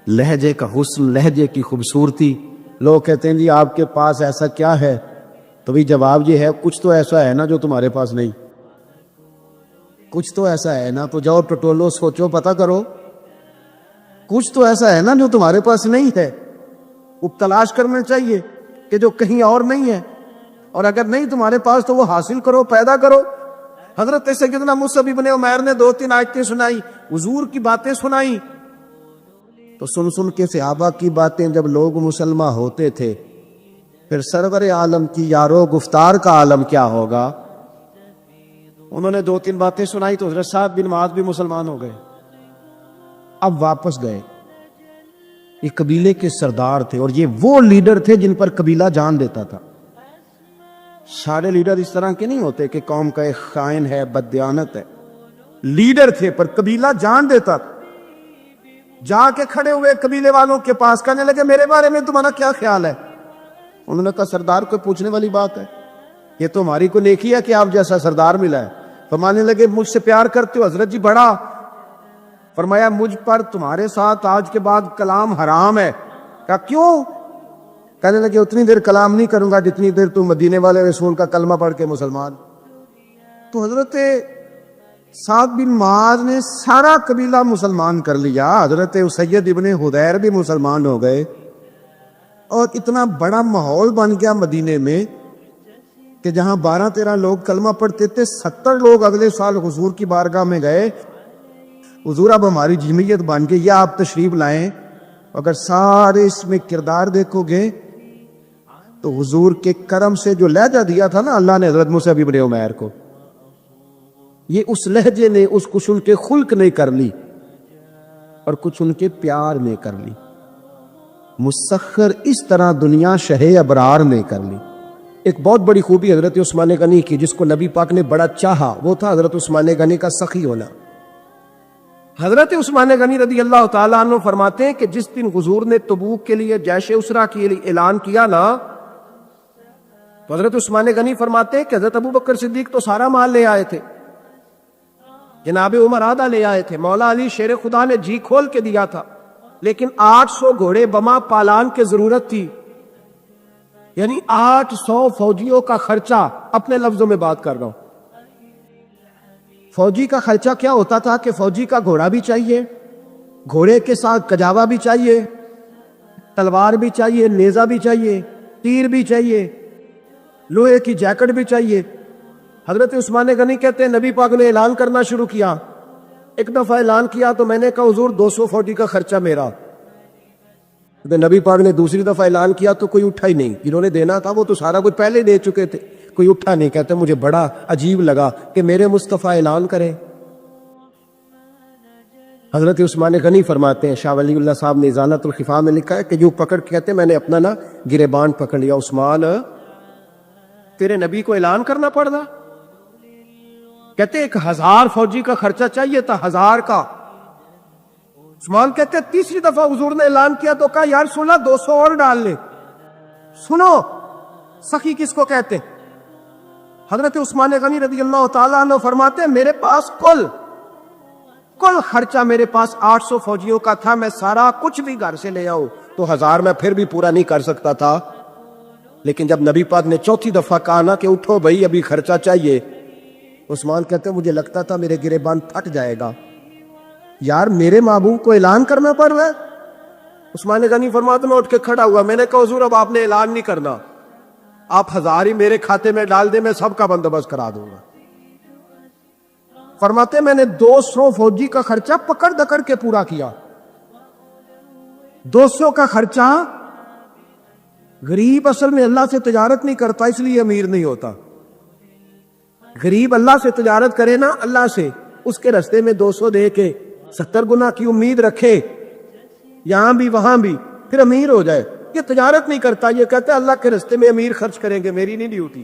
S1: لہجے کا حسن، لہجے کی خوبصورتی، لوگ کہتے ہیں جی آپ کے پاس ایسا کیا ہے، تو بھی جواب یہ ہے کچھ تو ایسا ہے نا جو تمہارے پاس نہیں، کچھ تو ایسا ہے نا، تو جاؤ ٹٹولو، سوچو، پتہ کرو، کچھ تو ایسا ہے نا جو تمہارے پاس نہیں ہے، وہ تلاش کرنا چاہیے کہ جو کہیں اور نہیں ہے، اور اگر نہیں تمہارے پاس تو وہ حاصل کرو، پیدا کرو۔ حضرت سیدنا مصعب ابن عمیر نے 2-3 آیتیں سنائی، حضور کی باتیں سنائی، تو سن کے صحابہ کی باتیں جب لوگ مسلمان ہوتے تھے، پھر سرور عالم کی یارو گفتار کا عالم کیا ہوگا۔ انہوں نے 2-3 باتیں سنائی تو حضرت سعد بن معاذ بھی مسلمان ہو گئے۔ اب واپس گئے، یہ قبیلے کے سردار تھے، اور یہ وہ لیڈر تھے جن پر قبیلہ جان دیتا تھا۔ سارے لیڈر اس طرح کے نہیں ہوتے کہ قوم کا ایک خائن ہے، بددیانت ہے، لیڈر تھے پر قبیلہ جان دیتا تھا۔ جا کے کھڑے ہوئے قبیلے والوں کے پاس، کہنے لگے میرے بارے میں تمہارا کیا خیال ہے؟ انہوں نے کہا سردار کوئی پوچھنے والی بات ہے، یہ تو ہماری کو نیکی ہے کہ آپ جیسا سردار ملا ہے۔ فرمانے لگے مجھ سے پیار کرتے ہو؟ حضرت جی بڑا۔ فرمایا مجھ پر تمہارے ساتھ آج کے بعد کلام حرام ہے۔ کہا کیوں؟ کہنے لگے اتنی دیر کلام نہیں کروں گا جتنی دیر تم مدینے والے رسول کا کلمہ پڑھ کے مسلمان۔ تو حضرت سعد بن معاذ نے سارا قبیلہ مسلمان کر لیا، حضرت اسید ابن حضیر بھی مسلمان ہو گئے، اور اتنا بڑا ماحول بن گیا مدینے میں کہ جہاں 12-13 لوگ کلمہ پڑھتے تھے، 70 لوگ اگلے سال حضور کی بارگاہ میں گئے، حضور اب ہماری جمعیت بن گئی، یا آپ تشریف لائیں۔ اگر سارے اس میں کردار دیکھو گے تو حضور کے کرم سے جو لہجہ دیا تھا نا اللہ نے حضرت مصعب ابن عمیر کو، یہ اس لہجے نے اس کچھ ان کے خلق نے کر لی، اور کچھ ان کے پیار نے کر لی، مسخر اس طرح دنیا شہ ابرار نے کر لی۔ ایک بہت بڑی خوبی حضرت عثمان غنی کی جس کو نبی پاک نے بڑا چاہا، وہ تھا حضرت عثمان غنی کا سخی ہونا۔ حضرت عثمان غنی رضی اللہ تعالیٰ عنہ فرماتے ہیں کہ جس دن حضور نے تبوک کے لیے جیش اسرا کے لیے اعلان کیا نا، تو حضرت عثمان غنی فرماتے ہیں کہ حضرت ابو بکر صدیق تو سارا مال لے آئے تھے، جناب عمر آدھا لے آئے تھے، مولا علی شیر خدا نے جی کھول کے دیا تھا، لیکن 800 گھوڑے بما پالان کی ضرورت تھی، یعنی 800 فوجیوں کا خرچہ، اپنے لفظوں میں بات کر رہا ہوں۔ فوجی کا خرچہ کیا ہوتا تھا کہ فوجی کا گھوڑا بھی چاہیے، گھوڑے کے ساتھ کجاوا بھی چاہیے، تلوار بھی چاہیے، نیزہ بھی چاہیے، تیر بھی چاہیے، لوہے کی جیکٹ بھی چاہیے۔ حضرت عثمان غنی کہتے ہیں نبی پاک نے اعلان کرنا شروع کیا، ایک دفعہ اعلان کیا تو میں نے کہا حضور 200 فوجی کا خرچہ میرا۔ نبی پاک نے دوسری دفعہ اعلان کیا تو کوئی اٹھا ہی نہیں، جنہوں نے دینا تھا وہ تو سارا کچھ پہلے دے چکے تھے، کوئی اٹھا نہیں۔ کہتے مجھے بڑا عجیب لگا کہ میرے مصطفیٰ اعلان کریں۔ حضرت عثمان غنی فرماتے ہیں، شاہ ولی اللہ صاحب نے اذانت الخفا میں لکھا ہے کہ جو پکڑ کے کہتے ہیں میں نے اپنا نا گریبان پکڑ لیا، عثمان تیرے نبی کو اعلان کرنا پڑ رہا؟ کہتے 1000 فوجی کا خرچہ چاہیے تھا، 1000 کا۔ عثمان کہتے تیسری دفعہ حضور نے اعلان کیا تو کہا یار سنا 200 اور ڈال لے۔ سنو سخی کس کو کہتے ہیں؟ حضرت عثمان غنی رضی اللہ تعالیٰ عنہ فرماتے ہیں میرے پاس کل کل خرچہ میرے پاس 800 فوجیوں کا تھا، میں سارا کچھ بھی گھر سے لے آؤں تو 1000 میں پھر بھی پورا نہیں کر سکتا تھا. لیکن جب نبی پاک نے چوتھی دفعہ کہا نا کہ اٹھو بھائی ابھی خرچہ چاہیے، عثمان کہتے مجھے لگتا تھا میرے گریبان پھٹ جائے گا. یار میرے محبوب کو اعلان کرنا پڑ رہا ہے. عثمان غنی فرماتا میں اٹھ کے کھڑا ہوا، میں نے کہا حضور اب آپ نے اعلان نہیں کرنا، آپ 1000 ہی میرے کھاتے میں ڈال دیں، میں سب کا بندوبست کرا دوں گا. فرماتے میں نے 200 فوجی کا خرچہ پکڑ دکڑ کے پورا کیا. 200 کا خرچہ. غریب اصل میں اللہ سے تجارت نہیں کرتا اس لیے امیر نہیں ہوتا. غریب اللہ سے تجارت کرے نا، اللہ سے، اس کے رستے میں 200 دے کے 70 گنا کی امید رکھے یہاں بھی وہاں بھی، پھر امیر ہو جائے. یہ تجارت نہیں کرتا، یہ کہتا ہے اللہ کے رستے میں امیر خرچ کریں گے، میری نہیں ڈیوٹی.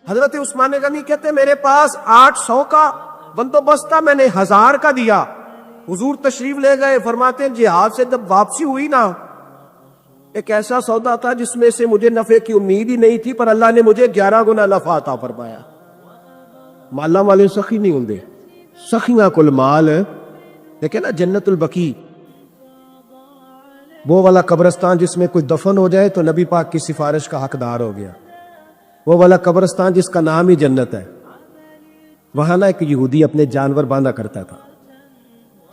S1: حضرت عثمان غنی کہتے میرے پاس 800 کا بندوبست تھا، میں نے 1000 کا دیا. حضور تشریف لے گئے. فرماتے ہیں جہاد سے جب واپسی ہوئی نا، ایک ایسا سودا تھا جس میں سے مجھے نفع کی امید ہی نہیں تھی، پر اللہ نے مجھے 11 گنا نفع عطا فرمایا. مالا والے سخی نہیں ہوندے، سخیاں کل مال. دیکھیں نا جنت البقیع، وہ والا قبرستان جس میں کوئی دفن ہو جائے تو نبی پاک کی سفارش کا حقدار ہو گیا. وہ والا قبرستان جس کا نام ہی جنت ہے. وہاں نا ایک یہودی اپنے جانور باندھا کرتا تھا،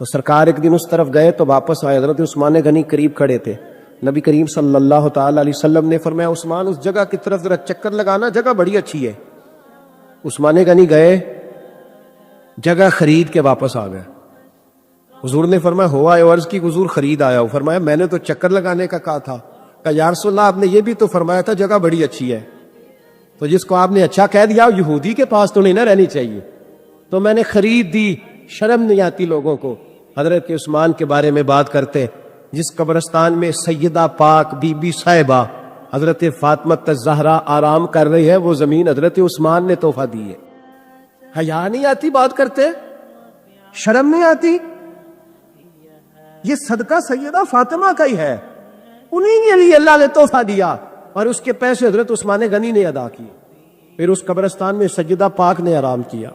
S1: تو سرکار ایک دن اس طرف گئے تو واپس آئے. حضرت عثمان غنی قریب کھڑے تھے. نبی کریم صلی اللہ تعالی علیہ وسلم نے فرمایا عثمان اس جگہ کی طرف ذرا چکر لگانا، جگہ بڑی اچھی ہے. عثمان غنی گئے، جگہ خرید کے واپس آ گئے. حضور نے فرمایا ہوا ہے؟ عرض کی حضور خرید آیا ہوں. فرمایا میں نے تو چکر لگانے کا کہا تھا. کہا یا رسول اللہ آپ نے یہ بھی تو فرمایا تھا جگہ بڑی اچھی ہے. تو جس کو آپ نے اچھا کہہ دیا یہودی کے پاس تو نہیں نہ رہنی چاہیے، تو میں نے خرید دی. شرم نہیں آتی لوگوں کو حضرت عثمان کے بارے میں بات کرتے. جس قبرستان میں سیدہ پاک بی بی صاحبہ حضرت فاطمہ الزہرا آرام کر رہی ہے، وہ زمین حضرت عثمان نے تحفہ دی ہے. حیا نہیں آتی بات کرتے؟ شرم نہیں آتی؟ یہ صدقہ سیدہ فاطمہ کا ہی ہے، انہیں کے لیے اللہ نے تحفہ دیا اور اس کے پیسے حضرت عثمان غنی نے ادا کیے. پھر اس قبرستان میں سیدہ پاک نے آرام کیا،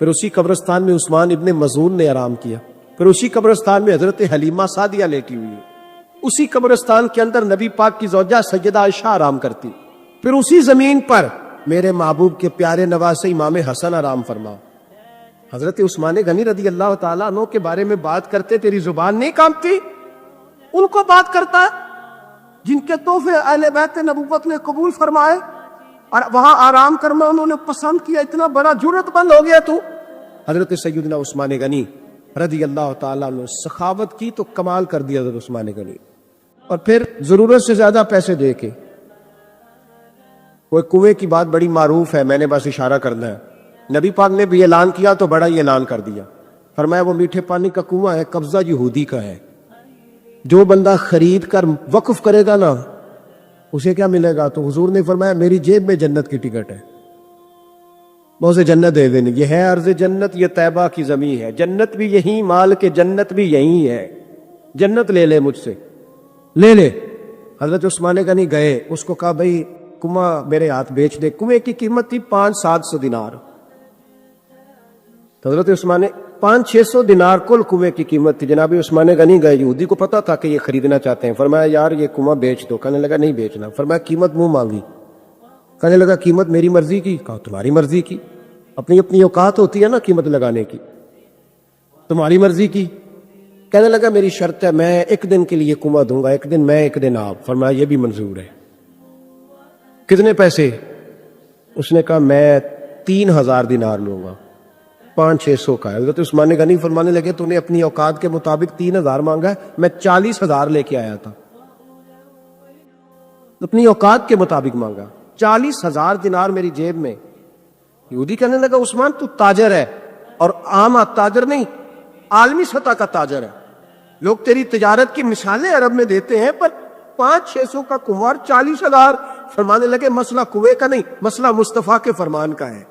S1: پھر اسی قبرستان میں عثمان ابن مظعون نے آرام کیا، پھر اسی قبرستان میں حضرت حلیمہ سعدیہ لیٹی ہوئی ہے، اسی قبرستان کے اندر نبی پاک کی زوجہ سیدہ عائشہ آرام کرتی، پھر اسی زمین پر میرے محبوب کے پیارے نواسے امام حسن آرام فرما. حضرت عثمان غنی رضی اللہ تعالیٰ عنہ کے بارے میں بات کرتے تیری زبان نہیں کانپتی؟ ان کو بات کرتا ہے جن کے تحفے اہل بیت نبوت نے قبول فرمائے اور وہاں آرام کرنا انہوں نے پسند کیا. اتنا بڑا جرت بند ہو گیا تو. حضرت سیدنا عثمان غنی رضی اللہ تعالیٰ عنہ سخاوت کی تو کمال کر دیا حضرت عثمان غنی. اور پھر ضرورت سے زیادہ پیسے دے کے، کوئی کنویں کی بات بڑی معروف ہے، میں نے بس اشارہ کرنا ہے. نبی پاک نے بھی اعلان کیا تو بڑا ہی اعلان کر دیا. فرمایا وہ میٹھے پانی کا کنواں ہے، قبضہ یہودی کا ہے. جو بندہ خرید کر وقف کرے گا نا اسے کیا ملے گا؟ تو حضور نے فرمایا میری جیب میں جنت کی ٹکٹ ہے، میں اسے جنت دے دینی. یہ ہے عرض جنت، یہ طیبہ کی زمین ہے، جنت بھی یہی، مال کے جنت بھی یہی ہے، جنت لے لے مجھ سے، لے لے. حضرت عثمان غنی گئے، اس کو کہا بھائی کنواں میرے ہاتھ بیچ دے. کنویں کی قیمت تھی 500-700 دینار. تو حضرت عثمان 500-600 دینار کل کنویں کی قیمت تھی. جناب عثمان غنی گئے، یہودی کو پتا تھا کہ یہ خریدنا چاہتے ہیں. فرمایا یار یہ کنواں بیچ دو. کہنے لگا نہیں بیچنا. فرمایا قیمت منہ مانگی. کہنے لگا قیمت میری مرضی کی. کہا تمہاری مرضی کی، اپنی اپنی اوقات ہوتی ہے نا قیمت لگانے کی، تمہاری مرضی کی. کہنے لگا میری شرط ہے میں ایک دن کے لیے کنواں دوں گا، ایک دن میں ایک دن آپ. فرمایا یہ بھی منظور ہے. کتنے پیسے؟ اس نے کہا میں 3000 دینار لوں گا. 500-600 کا ہے. حضرت عثمان غنی فرمانے لگے تو نے اپنی اوقات کے مطابق 3000 مانگا ہے، میں 40,000 لے کے آیا تھا. اپنی اوقات کے مطابق مانگا. 40,000 دینار میری جیب میں. یہودی کہنے لگا عثمان تو تاجر ہے، اور عام تاجر نہیں، عالمی سطح کا تاجر ہے. لوگ تیری تجارت کی مثالیں عرب میں دیتے ہیں، پر 500-600 کا کنوار 40,000. فرمانے لگے مسئلہ کنویں کا نہیں، مسئلہ مصطفیٰ کے فرمان کا ہے.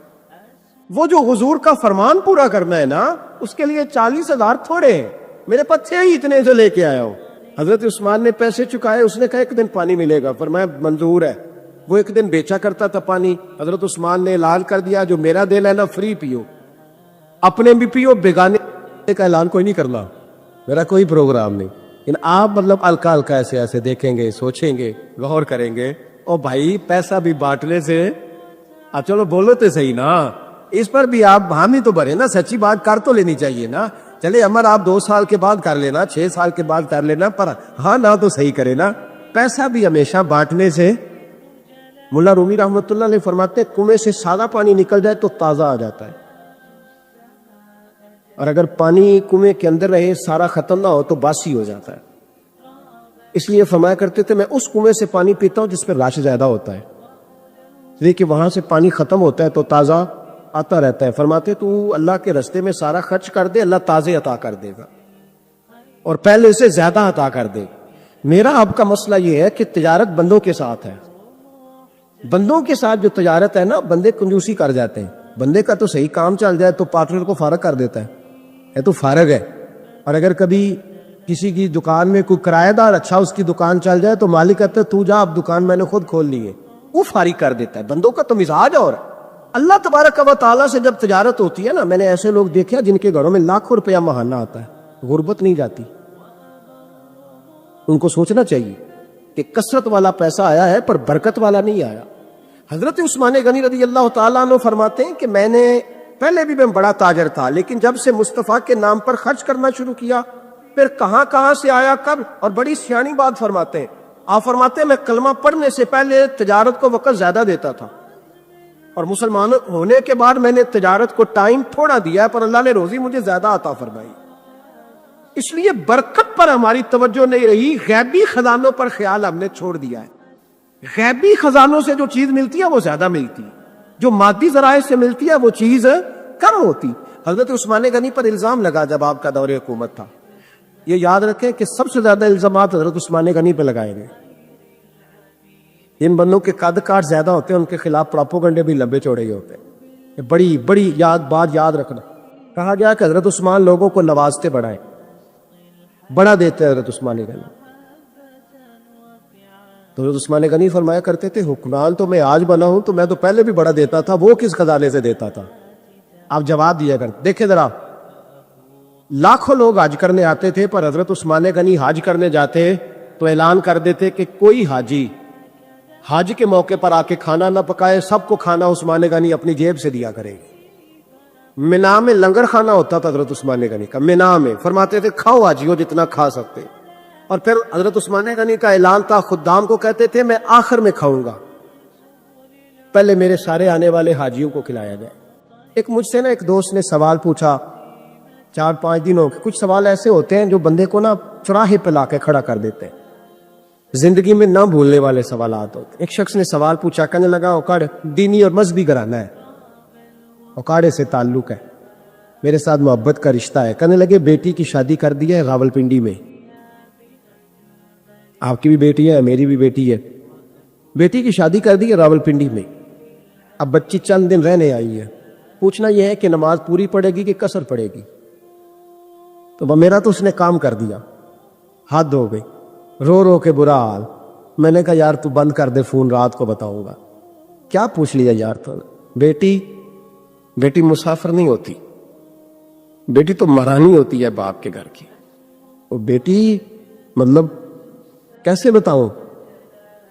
S1: وہ جو حضور کا فرمان پورا کرنا ہے نا، اس کے لیے 40,000 تھوڑے ہیں. میرے پاس تھے ہی اتنے سے لے کے آیا ہوں. حضرت عثمان نے پیسے چکائے. اس نے کہا ایک دن پانی ملے گا. فرمایا منظور ہے. وہ ایک دن بیچا کرتا تھا پانی. حضرت عثمان نے اعلان کر دیا جو میرا دل ہے نا فری پیو، اپنے بھی پیو بیگانے کا اعلان کوئی نہیں کرنا، میرا کوئی پروگرام نہیں، لیکن آپ مطلب ہلکا ہلکا ایسے ایسے دیکھیں گے، سوچیں گے، غور کریں گے، او بھائی پیسہ بھی بانٹنے سے آپ چلو بولو تو صحیح نا، اس پر بھی آپ حامی تو بھرے نا، سچی بات کر تو لینی چاہیے نا، چلے عمر آپ 2 سال کے بعد کر لینا، 6 سال کے بعد کر لینا، پر ہاں نہ تو صحیح کرے نا، پیسہ بھی ہمیشہ بانٹنے سے۔ ملا رومی رحمۃ اللہ علیہ فرماتے ہیں کنویں سے سادہ پانی نکل جائے تو تازہ آ جاتا ہے، اور اگر پانی کنویں کے اندر رہے سارا ختم نہ ہو تو باسی ہو جاتا ہے۔ اس لیے فرمایا کرتے تھے میں اس کنویں سے پانی پیتا ہوں جس پہ رش زیادہ ہوتا ہے، دیکھیے وہاں سے پانی ختم ہوتا ہے تو تازہ آتا رہتا ہے۔ فرماتے تو اللہ کے رستے میں سارا خرچ کر دے، اللہ تازے عطا کر دے گا اور پہلے سے زیادہ عطا کر دے۔ میرا آپ کا مسئلہ یہ ہے کہ تجارت بندوں کے ساتھ ہے، بندوں کے ساتھ جو تجارت ہے نا، بندے کنجوسی کر جاتے ہیں، بندے کا تو صحیح کام چل جائے تو پارٹنر کو فارغ کر دیتا ہے تو فارغ ہے، اور اگر کبھی کسی کی دکان میں کوئی کرایہ دار اچھا اس کی دکان چل جائے تو مالک کہتا ہے تو جا، اب دکان میں نے خود کھول لی ہے، وہ فارغ کر دیتا ہے۔ بندوں کا تو مزاج اور اللہ تبارک و تعالیٰ سے جب تجارت ہوتی ہے نا، میں نے ایسے لوگ دیکھے جن کے گھروں میں لاکھوں روپیہ ماہانہ آتا ہے، غربت نہیں جاتی۔ ان کو سوچنا چاہیے کہ کثرت والا پیسہ آیا ہے پر برکت والا نہیں آیا۔ حضرت عثمان غنی رضی اللہ تعالیٰ عنہ فرماتے ہیں کہ میں نے پہلے بھی میں بڑا تاجر تھا، لیکن جب سے مصطفیٰ کے نام پر خرچ کرنا شروع کیا، پھر کہاں کہاں سے آیا کب، اور بڑی سیانی بات فرماتے ہیں۔ آپ فرماتے ہیں میں کلمہ پڑھنے سے پہلے تجارت کو وقت زیادہ دیتا تھا، اور مسلمان ہونے کے بعد میں نے تجارت کو ٹائم تھوڑا دیا ہے، پر اللہ نے روزی مجھے زیادہ عطا فرمائی۔ اس لیے برکت پر ہماری توجہ نہیں رہی، غیبی خزانوں پر خیال ہم نے چھوڑ دیا ہے۔ غیبی خزانوں سے جو چیز ملتی ہے وہ زیادہ ملتی ہے، جو مادی ذرائع سے ملتی ہے وہ چیز کم ہوتی۔ حضرت عثمان غنی پر الزام لگا جب آپ کا دور حکومت تھا، یہ یاد رکھیں کہ سب سے زیادہ الزامات حضرت عثمان غنی پہ لگائے گئے۔ جن بندوں کے قد کاٹ زیادہ ہوتے ہیں ان کے خلاف پروپیگنڈے بھی لمبے چوڑے ہی ہوتے ہیں۔ یہ بڑی بڑی بات یاد رکھنا، کہا گیا کہ حضرت عثمان لوگوں کو نوازتے بڑھائے، بڑا دیتے ہیں حضرت عثمان غنی۔ تو حضرت عثمان غنی فرمایا کرتے تھے حکمران تو میں آج بنا ہوں تو میں تو پہلے بھی بڑا دیتا تھا، وہ کس خزانے سے دیتا تھا؟ آپ جواب دیا کرتے۔ دیکھیں ذرا، لاکھوں لوگ حج کرنے آتے تھے، پر حضرت عثمان غنی حج کرنے جاتے تو اعلان کر دیتے کہ کوئی حاجی حج کے موقع پر آ کے کھانا نہ پکائے، سب کو کھانا عثمان غنی اپنی جیب سے دیا کرے گی۔ مینا میں لنگر کھانا ہوتا تھا حضرت عثمان غنی کا، مینا میں فرماتے تھے کھاؤ حاجیوں جتنا کھا سکتے، اور پھر حضرت عثمان غنی کا اعلان تھا، خدام کو کہتے تھے میں آخر میں کھاؤں گا، پہلے میرے سارے آنے والے حاجیوں کو کھلایا جائے۔ ایک مجھ سے نا ایک دوست نے سوال پوچھا 4-5 دنوں کے، کچھ سوال ایسے ہوتے ہیں جو بندے کو نا چوراہے پہ لا کے کھڑا کر دیتے ہیں، زندگی میں نہ بھولنے والے سوالات ہوتے ہیں۔ ایک شخص نے سوال پوچھا، کہنے لگا اوکاڑ دینی اور مذہبی گھرانہ ہے، اوکاڑے سے تعلق ہے، میرے ساتھ محبت کا رشتہ ہے۔ کہنے لگے بیٹی کی شادی کر دی ہے راولپنڈی میں، آپ کی بھی بیٹی ہے میری بھی بیٹی ہے، بیٹی کی شادی کر دی ہے راولپنڈی میں، اب بچی چند دن رہنے آئی ہے، پوچھنا یہ ہے کہ نماز پوری پڑے گی کہ قصر پڑے گی؟ تو میرا تو اس نے کام کر دیا، حد ہو گئی، رو رو کے برا حال۔ میں نے کہا یار تو بند کر دے فون، رات کو بتاؤں گا۔ کیا پوچھ لیا یار تو؟ بیٹی مسافر نہیں ہوتی، بیٹی تو مہرانی ہوتی ہے باپ کے گھر کی۔ وہ بیٹی مطلب کیسے بتاؤں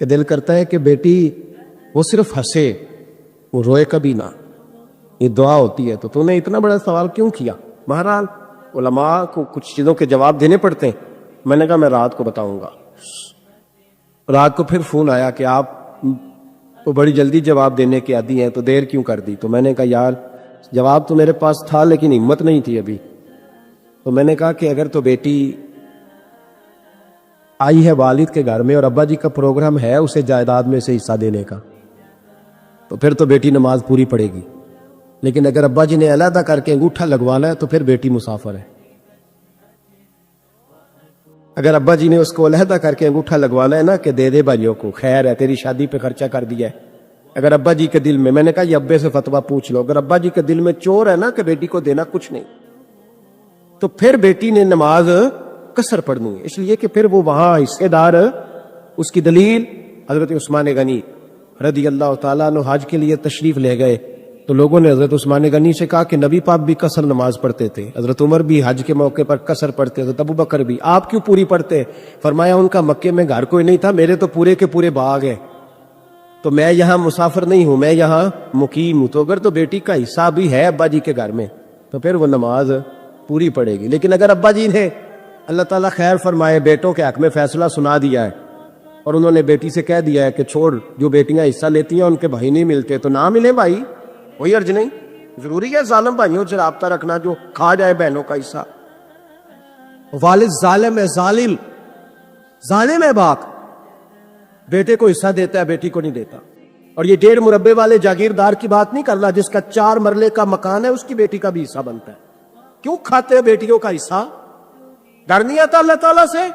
S1: کہ دل کرتا ہے کہ بیٹی وہ صرف ہنسے، وہ روئے کبھی نہ، یہ دعا ہوتی ہے۔ تو نے اتنا بڑا سوال کیوں کیا؟ بہرحال علماء کو کچھ چیزوں کے جواب دینے پڑتے ہیں۔ میں نے کہا میں رات کو بتاؤں گا۔ رات کو پھر فون آیا کہ آپ وہ بڑی جلدی جواب دینے کے عادی ہیں تو دیر کیوں کر دی؟ تو میں نے کہا یار جواب تو میرے پاس تھا لیکن ہمت نہیں تھی ابھی۔ تو میں نے کہا کہ اگر تو بیٹی آئی ہے والد کے گھر میں اور ابا جی کا پروگرام ہے اسے جائیداد میں سے حصہ دینے کا، تو پھر تو بیٹی نماز پوری پڑے گی، لیکن اگر ابا جی نے علیحدہ کر کے انگوٹھا لگوانا ہے تو پھر بیٹی مسافر ہے۔ اگر ابا جی نے اس کو علیحدہ کر کے انگوٹھا لگوانا ہے نا کہ دے دے بھائیوں کو، خیر ہے تیری شادی پہ خرچہ کر دیا ہے، اگر ابا جی کے دل میں نے کہا یہ ابے سے فتویٰ پوچھ لو، اگر ابا جی کے دل میں چور ہے نا کہ بیٹی کو دینا کچھ نہیں، تو پھر بیٹی نے نماز قصر پڑھنی ہے، اس لیے کہ پھر وہ وہاں حصے دار۔ اس کی دلیل حضرت عثمان غنی رضی اللہ تعالیٰ عنہ حج کے لیے تشریف لے گئے تو لوگوں نے حضرت عثمان غنی سے کہا کہ نبی پاک بھی قصر نماز پڑھتے تھے، حضرت عمر بھی حج کے موقع پر قصر پڑھتے تھے، ابو بکر بھی، آپ کیوں پوری پڑھتے؟ فرمایا ان کا مکے میں گھر کوئی نہیں تھا، میرے تو پورے کے پورے باغ ہیں، تو میں یہاں مسافر نہیں ہوں، میں یہاں مقیم ہوں، تو اگر تو بیٹی کا حصہ بھی ہے ابا جی کے گھر میں تو پھر وہ نماز پوری پڑے گی، لیکن اگر ابا جی نے اللہ تعالیٰ خیر فرمائے بیٹوں کے حق میں فیصلہ سنا دیا ہے اور انہوں نے بیٹی سے کہہ دیا ہے کہ چھوڑ، جو بیٹیاں حصہ لیتی ہیں ان کے بھائی نہیں ملتے تو نہ ملے بھائی، کوئی عرض نہیں، ضروری ہے ظالم بھائیوں سے رابطہ رکھنا جو کھا جائے بہنوں کا حصہ۔ والد ظالم ہے، ظالم ہے باپ، بیٹے کو حصہ دیتا ہے بیٹی کو نہیں دیتا۔ اور یہ 1.5 مربے والے جاگیردار کی بات نہیں کر رہا، جس کا 4 مرلے کا مکان ہے اس کی بیٹی کا بھی حصہ بنتا ہے۔ کیوں کھاتے ہیں بیٹیوں کا حصہ؟ ڈر نہیں آتا اللہ تعالیٰ سے؟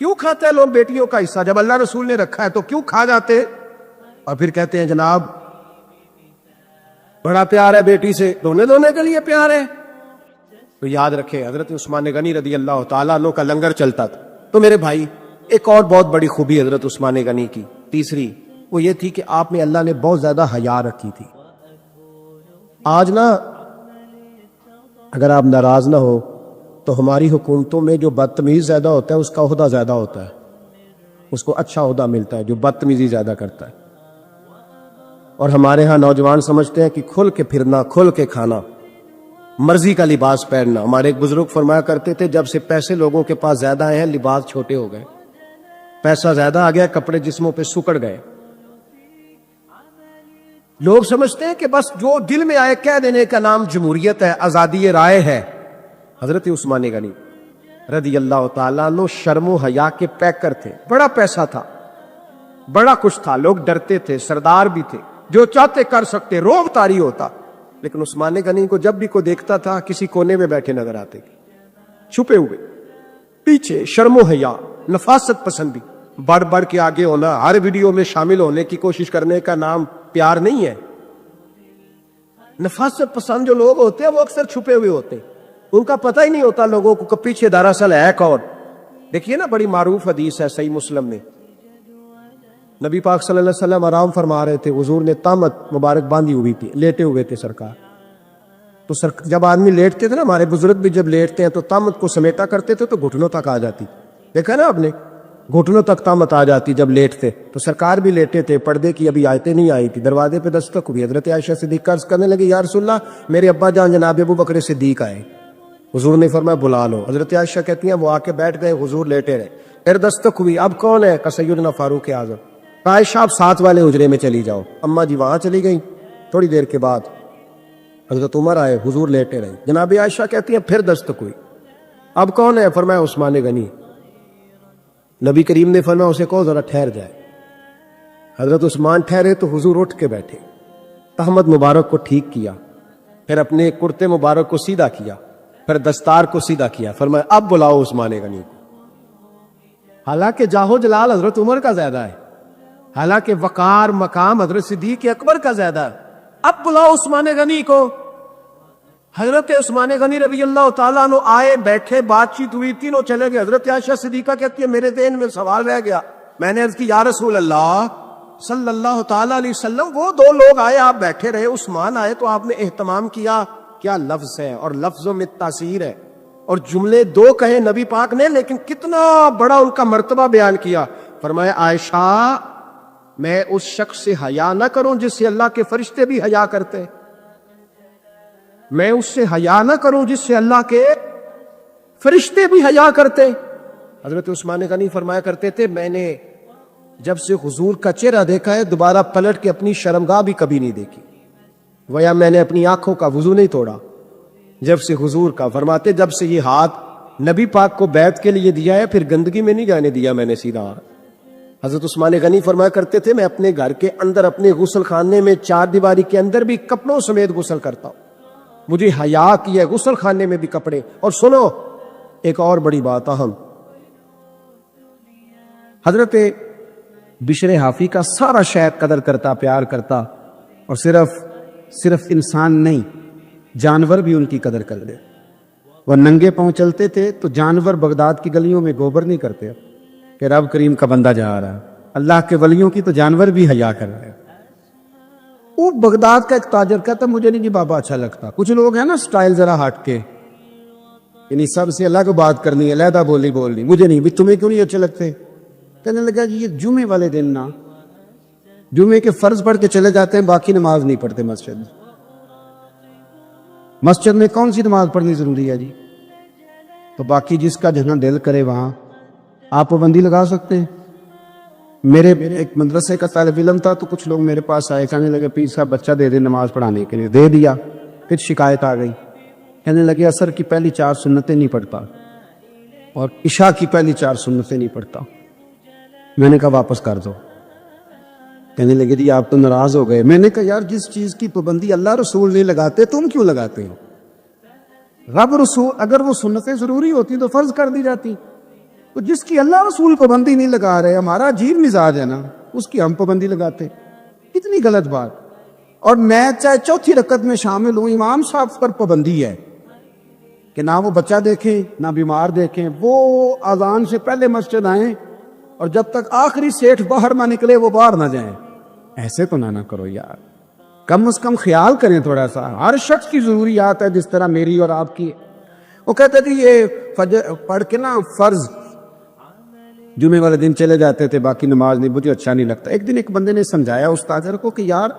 S1: کیوں کھاتے ہیں لوگ بیٹیوں کا حصہ؟ جب اللہ رسول نے رکھا ہے تو کیوں کھا جاتے؟ اور پھر کہتے ہیں جناب بڑا پیار ہے بیٹی سے، رونے دھونے کے لیے پیار ہے۔ تو یاد رکھے حضرت عثمان غنی رضی اللہ تعالیٰ عنہ کا لنگر چلتا تھا۔ تو میرے بھائی ایک اور بہت بڑی خوبی حضرت عثمان غنی کی، تیسری، وہ یہ تھی کہ آپ میں اللہ نے بہت زیادہ حیا رکھی تھی۔ آج نا اگر آپ ناراض نہ ہو تو ہماری حکومتوں میں جو بدتمیز زیادہ ہوتا ہے اس کا عہدہ زیادہ ہوتا ہے، اس کو اچھا عہدہ ملتا ہے جو بدتمیزی زیادہ کرتا ہے۔ اور ہمارے ہاں نوجوان سمجھتے ہیں کہ کھل کے پھرنا، کھل کے کھانا، مرضی کا لباس پہننا۔ ہمارے ایک بزرگ فرمایا کرتے تھے جب سے پیسے لوگوں کے پاس زیادہ آئے ہیں لباس چھوٹے ہو گئے، پیسہ زیادہ آ گیا کپڑے جسموں پہ سکڑ گئے۔ لوگ سمجھتے ہیں کہ بس جو دل میں آئے کہہ دینے کا نام جمہوریت ہے، آزادی رائے ہے۔ حضرت عثمان غنی رضی اللہ تعالیٰ عنہ شرم و حیا کے پیکر تھے، بڑا پیسہ تھا، بڑا کچھ تھا، لوگ ڈرتے تھے، سردار بھی تھے، جو چاہتے کر سکتے، روب طاری ہوتا، لیکن عثمان غنی کو جب بھی کوئی دیکھتا تھا کسی کونے میں بیٹھے نظر آتے، چھپے ہوئے، پیچھے، شرم و حیا، نفاست پسندی، بڑھ بڑھ کے آگے ہونا، ہر ویڈیو میں شامل ہونے کی کوشش کرنے کا نام پیار نہیں ہے۔ نفاست پسند جو لوگ ہوتے ہیں وہ اکثر چھپے ہوئے ہوتے ہیں، ان کا پتہ ہی نہیں ہوتا لوگوں کو کہ پیچھے دراصل ہے کون۔ دیکھیے نا بڑی معروف حدیث ہے صحیح مسلم میں، نبی پاک صلی اللہ علیہ وسلم آرام فرما رہے تھے، حضور نے تامت مبارک باندھی ہوئی تھی، لیٹے ہوئے تھے سرکار۔ تو جب آدمی لیٹتے تھے نا، ہمارے بزرگ بھی جب لیٹتے ہیں تو تامت کو سمیٹا کرتے تھے تو گھٹنوں تک آ جاتی، دیکھا نا آپ نے، گھٹنوں تک تامت آ جاتی جب لیٹتے۔ تو سرکار بھی لیٹے تھے، پردے کی ابھی آیتیں نہیں آئی تھی، دروازے پہ دستک ہوئی، حضرت عائشہ صدیقہ عرض کرنے لگی یا رسول اللہ میرے ابا جان جناب ابو بکر صدیق آئے۔ حضور نے فرمایا بلا لو۔ حضرت عائشہ کہتی ہیں وہ آ کے بیٹھ گئے، حضور لیٹے رہے، پھر دستک ہوئی، اب کون ہے؟ کہ سیدنا فاروق اعظم۔ عائشہ آپ ساتھ والے حجرے میں چلی جاؤ، اماں جی وہاں چلی گئیں۔ تھوڑی دیر کے بعد حضرت عمر آئے، حضور لیٹے رہے، جناب عائشہ کہتی ہیں پھر دستک ہوئی، اب کون ہے؟ فرمایا عثمان غنی۔ نبی کریم نے فرمایا اسے کہو ذرا ٹھہر جائے۔ حضرت عثمان ٹھہرے تو حضور اٹھ کے بیٹھے، تہمت مبارک کو ٹھیک کیا، پھر اپنے کرتے مبارک کو سیدھا کیا، پھر دستار کو سیدھا کیا، فرمایا اب بلاؤ عثمان غنی کو۔ حالانکہ جاہو جلال حضرت عمر کا زیادہ ہے، حالانکہ وقار مقام حضرت صدیق اکبر کا زیادہ ہے، اب بلاؤ عثمان غنی کو۔ حضرت عثمان غنی رضی اللہ تعالیٰ عنہ آئے، بیٹھے، بات چیت ہوئی، تینوں چلے گئے۔ حضرت عائشہ صدیقہ کہتی ہے میرے ذہن میں سوال رہ گیا، میں نے عرض کی یا رسول اللہ صلی اللہ تعالیٰ علیہ وسلم، وہ 2 لوگ آئے، آپ بیٹھے رہے، عثمان آئے تو آپ نے اہتمام کیا، کیا لفظ ہے، اور لفظوں میں تاثیر ہے، اور جملے 2 کہے نبی پاک نے، لیکن کتنا بڑا ان کا مرتبہ بیان کیا۔ فرمایا عائشہ میں اس شخص سے حیا نہ کروں جس سے اللہ کے فرشتے بھی حیا کرتے ہیں، میں اس سے حیا نہ کروں جس سے اللہ کے فرشتے بھی حیا کرتے۔ حضرت عثمان غنی فرمایا کرتے تھے میں نے جب سے حضور کا چہرہ دیکھا ہے دوبارہ پلٹ کے اپنی شرمگاہ بھی کبھی نہیں دیکھی، ویا میں نے اپنی آنکھوں کا وضو نہیں توڑا جب سے حضور کا۔ فرماتے جب سے یہ ہاتھ نبی پاک کو بیعت کے لیے دیا ہے پھر گندگی میں نہیں جانے دیا میں نے سیدھا۔ حضرت عثمان غنی فرمایا کرتے تھے میں اپنے گھر کے اندر اپنے غسل خانے میں 4 دیواری کے اندر بھی کپڑوں سمیت غسل کرتا ہوں، مجھے حیا کی ہے غسل خانے میں بھی کپڑے۔ اور سنو ایک اور بڑی بات اہم، حضرت بشر حافی کا سارا شہر قدر کرتا، پیار کرتا، اور صرف انسان نہیں جانور بھی ان کی قدر کر لے۔ وہ ننگے پاؤں چلتے تھے تو جانور بغداد کی گلیوں میں گوبر نہیں کرتے کہ رب کریم کا بندہ جا رہا ہے، اللہ کے ولیوں کی تو جانور بھی حیا کر رہے ہیں۔
S2: وہ بغداد کا ایک تاجر کہتا مجھے نہیں جی بابا اچھا لگتا. کچھ لوگ ہیں نا سٹائل ذرا ہٹ کے, یعنی سب سے الگ بات کرنی ہے, علیحدہ بولی بولنی, مجھے نہیں بھی تمہیں کیوں نہیں اچھے لگتے. کہنے لگا جی یہ جمعے والے دن نا جمعے کے فرض پڑھ کے چلے جاتے ہیں, باقی نماز نہیں پڑھتے مسجد میں. مسجد میں کون سی نماز پڑھنی ضروری ہے جی؟ تو باقی جس کا جہاں دل کرے وہاں آپ پابندی لگا سکتے ہیں. میرے ایک مدرسے کا طالب علم تھا, تو کچھ لوگ میرے پاس آئے, کہنے لگے پیر صاحب بچہ دے دے نماز پڑھانے کے لیے. دے دیا. پھر شکایت آ گئی, کہنے لگے عصر کی پہلی 4 سنتیں نہیں پڑھتا اور عشاء کی پہلی 4 سنتیں نہیں پڑھتا. میں نے کہا واپس کر دو. کہنے لگے جی آپ تو ناراض ہو گئے. میں نے کہا یار جس چیز کی پابندی اللہ رسول نہیں لگاتے تم کیوں لگاتے ہو؟ رب رسول اگر وہ سنتیں ضروری ہوتی تو فرض کر دی جاتی. تو جس کی اللہ رسول پابندی نہیں لگا رہے, ہمارا عجیب مزاج ہے نا, اس کی ہم پابندی لگاتے. کتنی غلط بات. اور میں چاہے چوتھی رکعت میں شامل ہوں, امام صاحب پر پابندی ہے کہ نہ وہ بچہ دیکھیں نہ بیمار دیکھیں, وہ اذان سے پہلے مسجد آئیں اور جب تک آخری سیٹھ باہر نہ نکلے وہ باہر نہ جائیں. ایسے تو نہ کرو یار, کم از کم خیال کریں تھوڑا سا. ہر شخص کی ضروریات ہے جس طرح میری اور آپ کی. وہ کہتے تھے یہ فجر پڑھ کے نا فرض جمعے والے دن چلے جاتے تھے, باقی نماز نہیں, مجھے اچھا نہیں لگتا. ایک دن ایک بندے نے سمجھایا اس تاجر کو کہ یار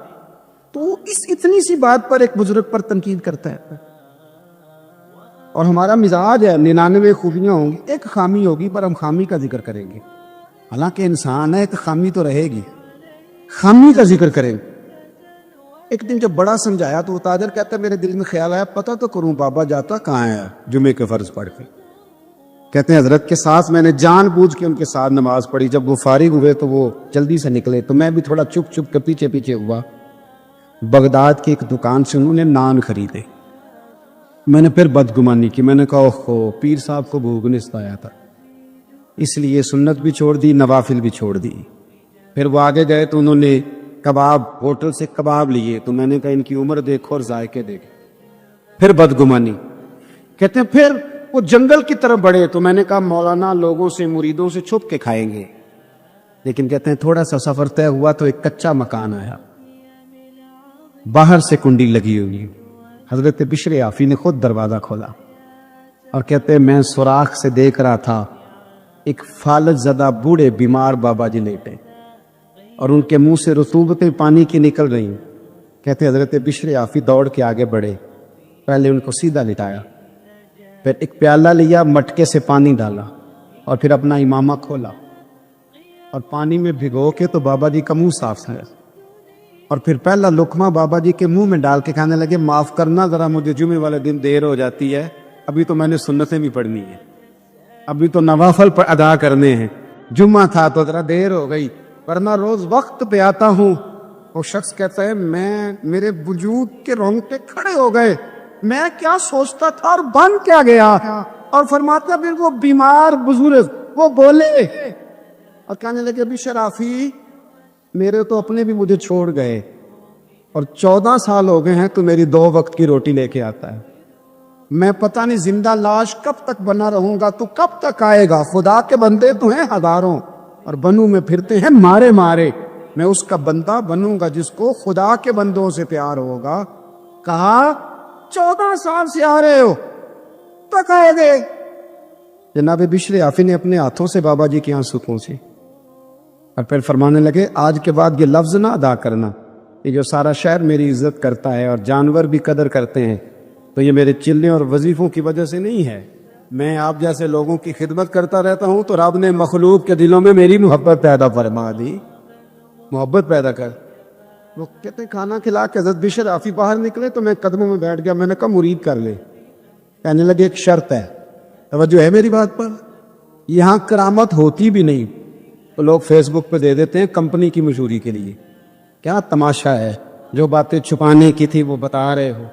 S2: تو اس اتنی سی بات پر ایک بزرگ پر تنقید کرتا ہے. اور ہمارا مزاج ہے 99 خوبیاں ہوں گی, ایک خامی ہوگی پر ہم خامی کا ذکر کریں گے. حالانکہ انسان ہے, ایک خامی تو رہے گی, خامی کا ذکر کریں گے. ایک دن جب بڑا سمجھایا تو وہ تاجر کہتا ہے میرے دل میں خیال آیا پتہ تو کروں بابا جاتا کہاں ہے جمعے کے فرض پڑھ کے. کہتے ہیں حضرت کے ساتھ میں نے جان بوجھ کے ان کے ساتھ نماز پڑھی. جب وہ فارغ ہوئے تو وہ جلدی سے نکلے, تو میں بھی تھوڑا چپ چپ کے پیچھے پیچھے ہوا. بغداد کی ایک دکان سے انہوں نے نان خریدے. میں نے پھر بدگمانی کی, میں نے کہا اوہو پیر صاحب کو بھوک نست آیا تھا, اس لیے سنت بھی چھوڑ دی, نوافل بھی چھوڑ دی. پھر وہ آگے گئے تو انہوں نے کباب ہوٹل سے کباب لیے, تو میں نے کہا ان کی عمر دیکھو اور ذائقے دیکھو. پھر بدگمانی. کہتے ہیں پھر وہ جنگل کی طرف بڑھے, تو میں نے کہا مولانا لوگوں سے مریدوں سے چھپ کے کھائیں گے. لیکن کہتے ہیں تھوڑا سا سفر طے ہوا تو ایک کچا مکان آیا, باہر سے کنڈی لگی ہوئی. حضرت بشر عافی نے خود دروازہ کھولا اور کہتے ہیں میں سوراخ سے دیکھ رہا تھا ایک فالج زدہ بوڑھے بیمار بابا جی لیٹے اور ان کے منہ سے رطوبتیں پانی کی نکل رہی. کہتے حضرت بشر عافی دوڑ کے آگے بڑھے, پہلے ان کو سیدھا لٹایا, پھر ایک پیالہ لیا, مٹکے سے پانی ڈالا اور پھر اپنا امامہ کھولا اور پانی میں بھگو کے تو بابا جی کا منہ صاف ہے. اور پھر پہلا لقمہ بابا جی کے منہ میں ڈال کے کہنے لگے معاف کرنا ذرا مجھے جمعے والے دن دیر ہو جاتی ہے, ابھی تو میں نے سنتیں بھی پڑھنی ہے, ابھی تو نوافل ادا کرنے ہیں, جمعہ تھا تو ذرا دیر ہو گئی, ورنہ روز وقت پہ آتا ہوں. وہ شخص کہتا ہے میرے وجود کے رونگٹے کھڑے ہو گئے, میں کیا سوچتا تھا اور بن کیا گیا. اور فرماتا پھر وہ بیمار بزرگ وہ بولے اور کہنے لگے بشر عافی میرے تو اپنے بھی مجھے چھوڑ گئے اور 14 سال ہو گئے ہیں تو میری 2 وقت کی روٹی لے کے آتا ہے. میں پتہ نہیں زندہ لاش کب تک بنا رہوں گا, تو کب تک آئے گا. خدا کے بندے تو ہیں ہزاروں اور بنوں میں پھرتے ہیں مارے مارے, میں اس کا بندہ بنوں گا جس کو خدا کے بندوں سے پیار ہوگا. کہا 14 سال سے آ رہے ہو تک آئے گے. جناب بشر عافی نے اپنے ہاتھوں سے بابا جی کے آنسو پہنچے اور پھر فرمانے لگے آج کے بعد یہ لفظ نہ ادا کرنا, یہ جو سارا شہر میری عزت کرتا ہے اور جانور بھی قدر کرتے ہیں تو یہ میرے چلنے اور وظیفوں کی وجہ سے نہیں ہے. میں آپ جیسے لوگوں کی خدمت کرتا رہتا ہوں تو رب نے مخلوق کے دلوں میں میری محبت پیدا فرما دی, محبت پیدا کر. وہ کہتے ہیں کھانا کھلا کے حضرت بشر عافی باہر نکلے تو میں قدموں میں بیٹھ گیا. میں نے کہا مرید کر لے. کہنے لگے ایک شرط ہے, توجہ ہے میری بات پر, یہاں کرامت ہوتی بھی نہیں تو لوگ فیس بک پہ دے دیتے ہیں کمپنی کی مشہوری کے لیے. کیا تماشا ہے, جو باتیں چھپانے کی تھی وہ بتا رہے ہو.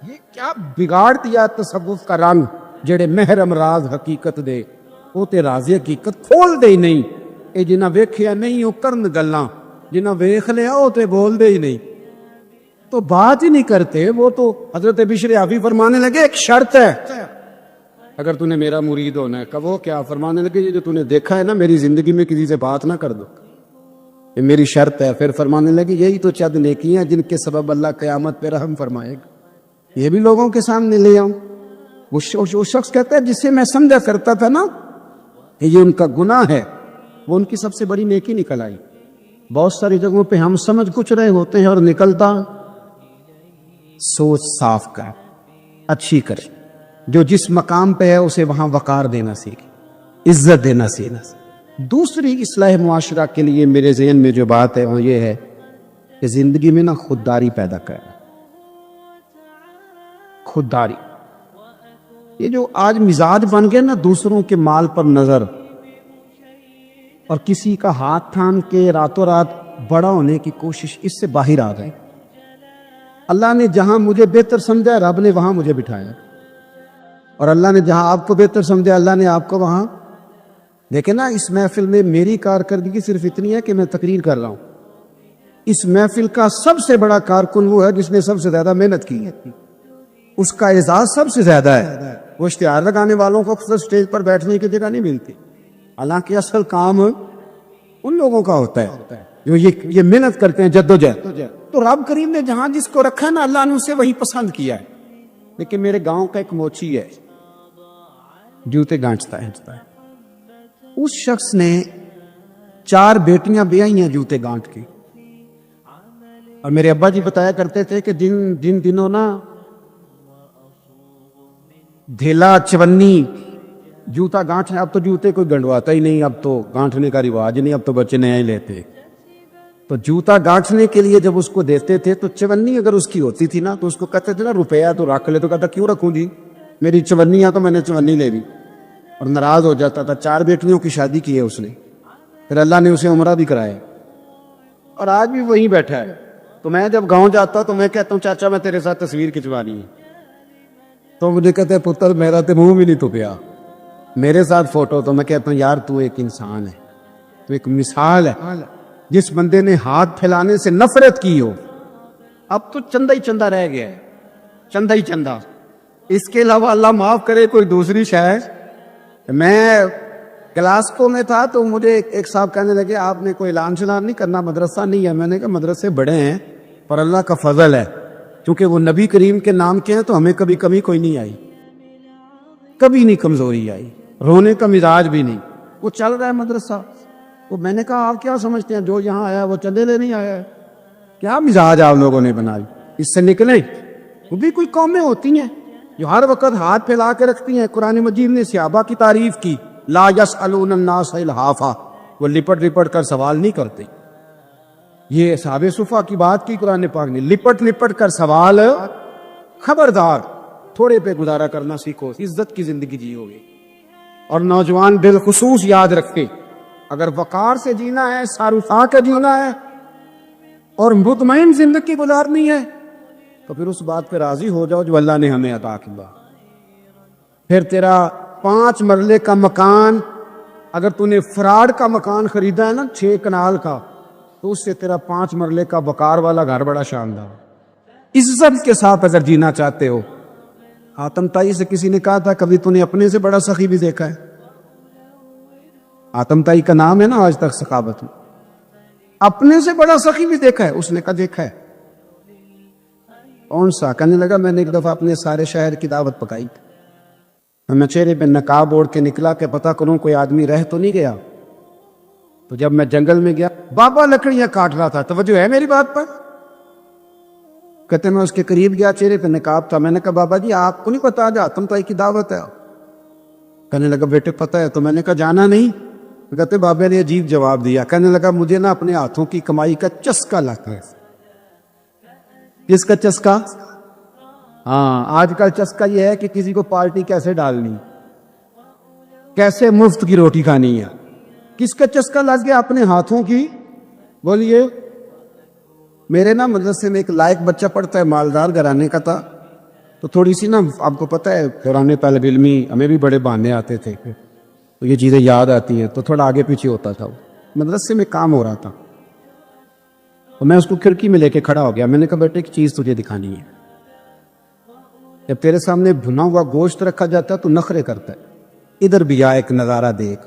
S2: یہ کیا بگاڑ دیا تصوف کا رنگ, جڑے محرم راز حقیقت دے وہ تے راز حقیقت کھول دے ہی نہیں. اے جنہ ویکھیا نہیں وہ کرن گلاں, جنہ ویکھ لیا وہ تے بول دے ہی نہیں, تو بات ہی نہیں کرتے. وہ تو حضرت بشر عافی فرمانے لگے ایک شرط ہے اگر تو نے میرا مرید ہونا ہے. کہ وہ کیا؟ فرمانے لگے یہ جو تو نے دیکھا ہے نا میری زندگی میں کسی سے بات نہ کر دو. یہ میری شرط ہے. پھر فرمانے لگے یہی تو چند نیکیاں جن کے سبب اللہ قیامت پہ رحم فرمائے گا. یہ بھی لوگوں کے سامنے لے آؤں. وہ شخص کہتا ہے جسے میں سمجھا کرتا تھا نا کہ یہ ان کا گناہ ہے، وہ ان کی سب سے بڑی نیکی نکل آئی. بہت ساری جگہوں پہ ہم سمجھ کچھ رہے ہوتے ہیں اور نکلتا سوچ صاف کر، اچھی کر. جو جس مقام پہ ہے اسے وہاں وقار دینا سیکھ، عزت دینا سیکھ. دوسری اصلاح معاشرہ کے لیے میرے ذہن میں جو بات ہے وہ یہ ہے کہ زندگی میں نا خودداری پیدا کرنا. خودداری یہ جو آج مزاج بن گیا نا، دوسروں کے مال پر نظر اور کسی کا ہاتھ تھام کے راتوں رات بڑا ہونے کی کوشش، اس سے باہر آ گئے. اللہ نے جہاں مجھے بہتر سمجھا رب نے وہاں مجھے بٹھایا، اور اللہ نے جہاں آپ کو بہتر سمجھا اللہ نے آپ کو وہاں. دیکھیں نا اس محفل میں میری کارکردگی صرف اتنی ہے کہ میں تقریر کر رہا ہوں. اس محفل کا سب سے بڑا کارکن وہ ہے جس نے سب سے زیادہ محنت کی ہے، اس کا اعزاز سب سے زیادہ ہے. وہ اشتہار لگانے والوں کو اکثر اسٹیج پر بیٹھنے کی جگہ نہیں ملتی، حالانکہ اصل کام ان لوگوں کا ہوتا ہے جو یہ محنت کرتے ہیں، جدوجہد. تو رب کریم نے جہاں جس کو رکھا نا اللہ نے اسے وہی پسند کیا ہے. لیکن میرے گاؤں کا ایک موچی ہے، جوتے گانٹتا ہے. اس شخص نے 4 بیٹیاں بیائی ہیں جوتے گانٹ کی. اور میرے ابا جی بتایا کرتے تھے کہ جن دنوں نا دھیلا چونی جوتا گانٹھ ہے، اب تو جوتے کوئی گنڈواتا ہی نہیں، اب تو گانٹھنے کا رواج نہیں، اب تو بچے نیا ہی لیتے. تو جوتا گانٹھنے کے لیے جب اس کو دیتے تھے تو چونی اگر اس کی ہوتی تھی نا تو اس کو کہتے تھے نا روپیہ تو رکھ لے. تو کہتا کیوں رکھوں جی، میری چونیاں تو میں نے چونی لے لی. اور ناراض ہو جاتا تھا. 4 بیٹیوں کی شادی کی ہے اس نے، پھر اللہ نے اسے عمرہ بھی کرایا، اور آج بھی وہیں بیٹھا ہے. تو میں جب گاؤں جاتا تو میں کہتا ہوں چاچا میں تیرے ساتھ تصویر کھنچوانی ہے. تو مجھے کہتے ہیں پتر میرا تو منہ بھی نہیں تو پیا میرے ساتھ فوٹو. تو میں کہتا ہوں یار تو ایک انسان ہے، تو ایک مثال ہے. جس بندے نے ہاتھ پھیلانے سے نفرت کی ہو، اب تو چندہ ہی چندہ رہ گیا ہے، چندہ ہی چندہ. اس کے علاوہ اللہ معاف کرے کوئی دوسری شے. میں کلاسکو میں تھا تو مجھے ایک صاحب کہنے لگے آپ نے کوئی اعلان شلان نہیں کرنا، مدرسہ نہیں ہے. میں نے کہا مدرسے بڑے ہیں پر اللہ کا فضل ہے، کیونکہ وہ نبی کریم کے نام کے ہیں تو ہمیں کبھی کمی کوئی نہیں آئی، کبھی نہیں کمزوری آئی، رونے کا مزاج بھی نہیں. وہ چل رہا ہے مدرسہ. وہ میں نے کہا آپ کیا سمجھتے ہیں جو یہاں آیا وہ چندے لے نہیں آیا ہے؟ کیا مزاج آپ لوگوں نے بنائی؟ اس سے نکلیں. وہ بھی کوئی قومیں ہوتی ہیں جو ہر وقت ہاتھ پھیلا کے رکھتی ہیں. قرآن مجید نے صحابہ کی تعریف کی، لا یسألون الناس الحافا، وہ لپٹ لپٹ کر سوال نہیں کرتے. یہ اصحاب صفا کی بات کی قرآن پاک نے، لپٹ لپٹ کر سوال. خبردار تھوڑے پہ گزارا کرنا سیکھو، عزت کی زندگی جیو گے. اور نوجوان بالخصوص یاد رکھتے اگر وقار سے جینا ہے، ساروسا کے جینا ہے اور مطمئن زندگی گزارنی ہے تو پھر اس بات پہ راضی ہو جاؤ جو اللہ نے ہمیں عطا کیا. پھر تیرا 5 مرلے کا مکان، اگر تو نے فراڈ کا مکان خریدا ہے نا 6 کنال کا، تو اس سے تیرا 5 مرلے کا وقار والا گھر بڑا شاندار. عزت کے ساتھ اگر جینا چاہتے ہو. آتم تائی سے کسی نے کہا تھا کبھی تو نے اپنے سے بڑا سخی بھی دیکھا ہے؟ آتم تائی کا نام ہے نا آج تک ثقافت میں. اپنے سے بڑا سخی بھی دیکھا ہے؟ اس نے کہا دیکھا ہے. کون سا؟ کہنے لگا میں نے ایک دفعہ اپنے سارے شہر کی دعوت پکائی تھی، میں چہرے پہ نقاب اوڑھ کے نکلا کہ پتہ کروں کوئی آدمی رہ تو نہیں گیا. تو جب میں جنگل میں گیا بابا لکڑیاں کاٹ رہا تھا. توجہ ہے میری بات پر؟ کہتے میں اس کے قریب گیا، چہرے پہ نقاب تھا. میں نے کہا بابا جی آپ کو نہیں پتا آج آتم تائی کی دعوت ہے؟ کہنے لگا بیٹے پتہ ہے. تو میں نے کہا جانا نہیں؟ کہتے بابا نے عجیب جواب دیا. کہنے لگا مجھے نا اپنے ہاتھوں کی کمائی کا چسکا لگتا ہے. کس کا چسکا؟ ہاں آج کل چسکا یہ ہے کہ کسی کو پارٹی کیسے ڈالنی، کیسے مفت کی روٹی کھانی ہے. کس کا چسکا لگ گیا؟ اپنے ہاتھوں کی. بولیے. میرے نا مدرسے میں ایک لائق بچہ پڑھتا ہے، مالدار گھرانے کا تھا. تو تھوڑی سی نا آپ کو پتہ ہے دوران طالب علمی ہمیں بھی بڑے بہانے آتے تھے تو یہ چیزیں یاد آتی ہیں، تو تھوڑا آگے پیچھے ہوتا تھا. مدرسے میں کام ہو رہا تھا تو میں اس کو کھڑکی میں لے کے کھڑا ہو گیا. میں نے کہا بیٹے ایک چیز تجھے دکھانی ہے. جب تیرے سامنے بھنا ہوا گوشت رکھا جاتا ہے تو نخرے کرتا ہے، ادھر بھی آ ایک نظارہ دیکھ.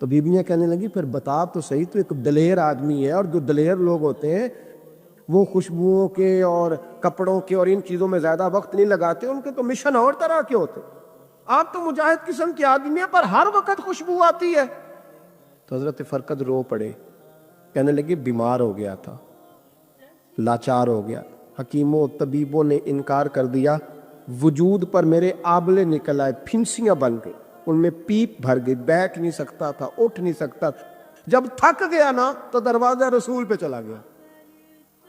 S1: تو بیویاں کہنے لگی پھر بتا تو صحیح، تو ایک دلیر آدمی ہے، اور جو دلیر لوگ ہوتے ہیں وہ خوشبوؤں کے اور کپڑوں کے اور ان چیزوں میں زیادہ وقت نہیں لگاتے، ان کے تو مشن اور طرح کے ہوتے۔ آپ تو مجاہد قسم کے آدمی ہیں پر ہر وقت خوشبو آتی ہے۔ تو حضرت فرقد رو پڑے، کہنے لگے بیمار ہو گیا تھا، لاچار ہو گیا، حکیموں طبیبوں نے انکار کر دیا، وجود پر میرے آبلے نکل آئے، پھنسیاں بن گئی، ان میں پیپ بھر گئی، بیٹھ نہیں سکتا تھا، اٹھ نہیں سکتا تھا۔ جب تھک گیا نا تو دروازہ رسول پہ چلا گیا،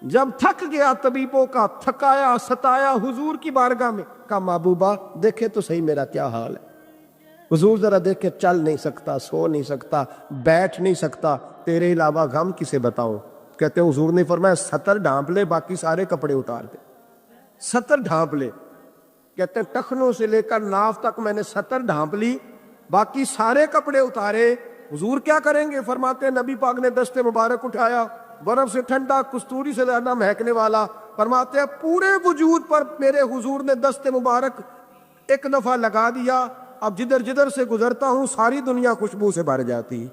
S1: جب تھک گیا طبیبوں کا تھکایا ستایا حضور کی بارگاہ میں، کہا محبوبہ دیکھے تو صحیح میرا کیا حال ہے۔ حضور ذرا دیکھے، چل نہیں سکتا، سو نہیں سکتا، بیٹھ نہیں سکتا، تیرے علاوہ غم کسے بتاؤں؟ کہتے ہیں حضور نے فرمایا 70 ڈھانپ لے، باقی سارے کپڑے اتار دے۔ 70 ڈھانپ لے، کہتے ہیں ٹخنوں سے لے کر ناف تک میں نے 70 ڈھانپ لی، باقی سارے کپڑے اتارے۔ حضور کیا کریں گے؟ فرماتے ہیں نبی پاک نے دست مبارک اٹھایا، برف سے ٹھنڈا، کستوری سے زیادہ مہکنے والا، فرماتے ہیں پورے وجود پر میرے حضور نے دست مبارک ایک دفعہ لگا دیا، اب جدھر جدھر سے گزرتا ہوں ساری دنیا خوشبو سے بھر جاتی۔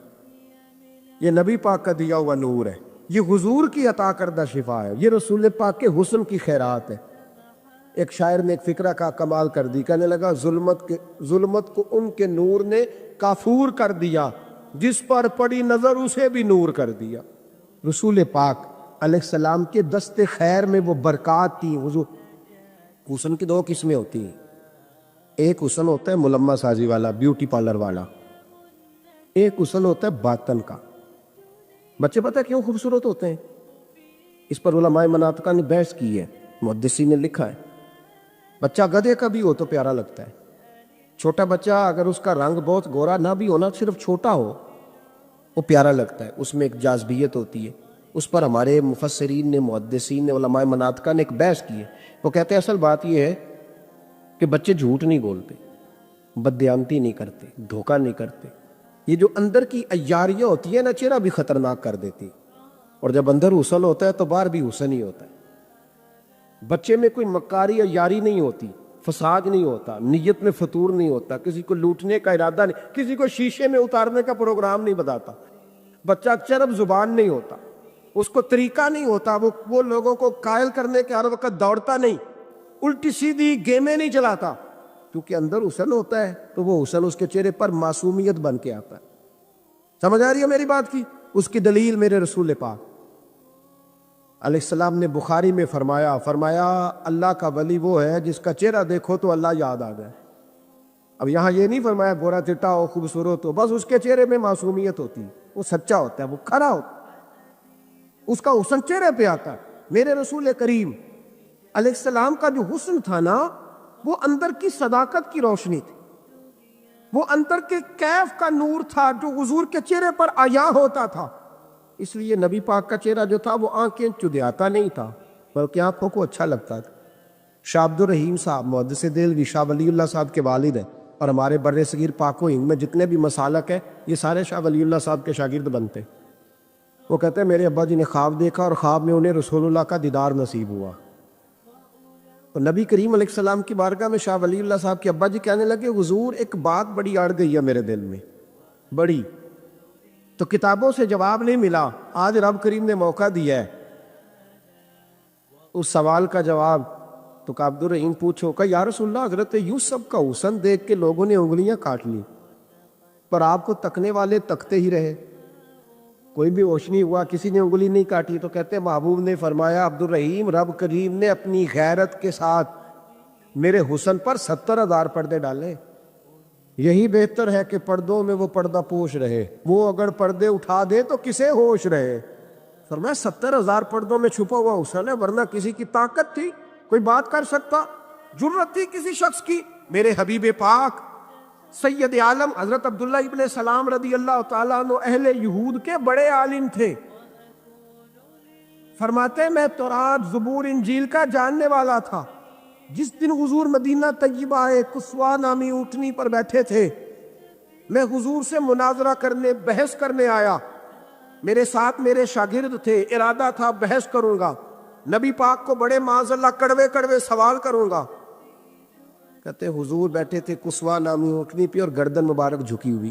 S1: یہ نبی پاک کا دیا ہوا نور ہے، یہ حضور کی عطا کردہ شفا ہے، یہ رسول پاک کے حسن کی خیرات ہے۔ ایک شاعر نے ایک فقرہ کا کمال کر دی، کہنے لگا ظلمت کو ان کے نور نے کافور کر دیا، جس پر پڑی نظر اسے بھی نور کر دیا۔ رسول پاک علیہ السلام کے دست خیر میں وہ برکات تھی۔ حضور حسن کی 2 قسمیں ہوتی ہیں، ایک حسن ہوتا ہے ملمہ سازی والا، بیوٹی پارلر والا، ایک حسن ہوتا ہے باطن کا۔ بچے پتہ کیوں خوبصورت ہوتے ہیں؟ اس پر علماء مناطقہ نے بحث کی ہے، محدثین نے لکھا ہے۔ بچہ گدھے کا بھی ہو تو پیارا لگتا ہے، چھوٹا بچہ اگر اس کا رنگ بہت گورا نہ بھی ہونا، صرف چھوٹا ہو، وہ پیارا لگتا ہے، اس میں ایک جاذبیت ہوتی ہے۔ اس پر ہمارے مفسرین نے، محدثین نے، علماء مناطقہ نے ایک بحث کی ہے۔ وہ کہتے ہیں اصل بات یہ ہے کہ بچے جھوٹ نہیں بولتے، بددیانتی نہیں کرتے، دھوکہ نہیں کرتے۔ یہ جو اندر کی عیاریاں ہوتی ہیں نا، چہرہ بھی خطرناک کر دیتی، اور جب اندر حسن ہوتا ہے تو باہر بھی حسن ہی ہوتا ہے۔ بچے میں کوئی مکاری عیاری نہیں ہوتی، فساد نہیں ہوتا، نیت میں فطور نہیں ہوتا، کسی کو لوٹنے کا ارادہ نہیں، کسی کو شیشے میں اتارنے کا پروگرام نہیں بتاتا۔ بچہ چرب زبان نہیں ہوتا، اس کو طریقہ نہیں ہوتا، وہ لوگوں کو قائل کرنے کے ہر وقت دوڑتا نہیں، الٹی سیدھی گیمیں نہیں چلاتا، کیونکہ اندر حسن ہوتا ہے تو وہ حسن اس کے چہرے پر معصومیت بن کے آتا ہے۔ سمجھ آ رہی ہے میری بات کی؟ اس کی دلیل میرے رسول پاک علیہ السلام نے بخاری میں فرمایا اللہ کا ولی وہ ہے جس کا چہرہ دیکھو تو اللہ یاد آ جائے۔ اب یہاں یہ نہیں فرمایا گورا چٹا ہو، خوبصورت ہو، بس اس کے چہرے میں معصومیت ہوتی ہے، وہ سچا ہوتا ہے، وہ کھرا ہوتا ہے، اس کا حسن چہرے پہ آتا ہے۔ میرے رسول کریم علیہ السلام کا جو حسن تھا نا، وہ اندر کی صداقت کی روشنی تھی، وہ اندر کے کیف کا نور تھا جو حضور کے چہرے پر عیاں ہوتا تھا۔ اس لیے نبی پاک کا چہرہ جو تھا وہ آنکھیں چدیاتا نہیں تھا، بلکہ آنکھوں کو اچھا لگتا تھا۔ شاہ عبد الرحیم صاحب محدث دہلوی، شاہ ولی اللہ صاحب کے والد ہیں، اور ہمارے بر صغیر پاک و ہند میں جتنے بھی مسالک ہیں یہ سارے شاہ ولی اللہ صاحب کے شاگرد بنتے۔ وہ کہتے ہیں میرے ابا جی نے خواب دیکھا اور خواب میں انہیں رسول اللہ کا دیدار نصیب ہوا۔ تو نبی کریم علیہ السلام کی بارگاہ میں شاہ ولی اللہ صاحب کے ابا جی کہنے لگے حضور ایک بات بڑی اڑ گئی ہے میرے دل میں، بڑی، تو کتابوں سے جواب نہیں ملا، آج رب کریم نے موقع دیا ہے اس سوال کا جواب۔ تو کہ عبد الرحیم پوچھو کہ یا رسول اللہ حضرت یوسف کا حسن دیکھ کے لوگوں نے انگلیاں کاٹ لی، پر آپ کو تکنے والے تکتے ہی رہے، کوئی بھی ہوش نہیں ہوا، کسی نے انگلی نہیں کاٹی۔ تو کہتے ہیں محبوب نے فرمایا عبد الرحیم رب کریم نے اپنی غیرت کے ساتھ میرے حسن پر 70,000 پردے ڈالے، یہی بہتر ہے کہ پردوں میں وہ پردہ پوش رہے، وہ اگر پردے اٹھا دے تو کسے ہوش رہے۔ فرمایا 70,000 پردوں میں چھپا ہوا حسن ہے، ورنہ کسی کی طاقت تھی کوئی بات کر سکتا، جرت تھی کسی شخص کی؟ میرے حبیب پاک سید عالم حضرت عبداللہ ابن سلام رضی اللہ تعالیٰ عنہ اہل یہود کے بڑے عالم تھے۔ فرماتے ہیں میں تورات، زبور، انجیل کا جاننے والا تھا۔ جس دن حضور مدینہ طیبہ کسوہ نامی اونٹنی پر بیٹھے تھے، میں حضور سے مناظرہ کرنے، بحث کرنے آیا، میرے ساتھ میرے شاگرد تھے، ارادہ تھا بحث کروں گا، نبی پاک کو بڑے معاذ اللہ کڑوے کڑوے سوال کروں گا۔ کہتے حضور بیٹھے تھے کسوا نامی اونٹنی پہ اور گردن مبارک جھکی ہوئی،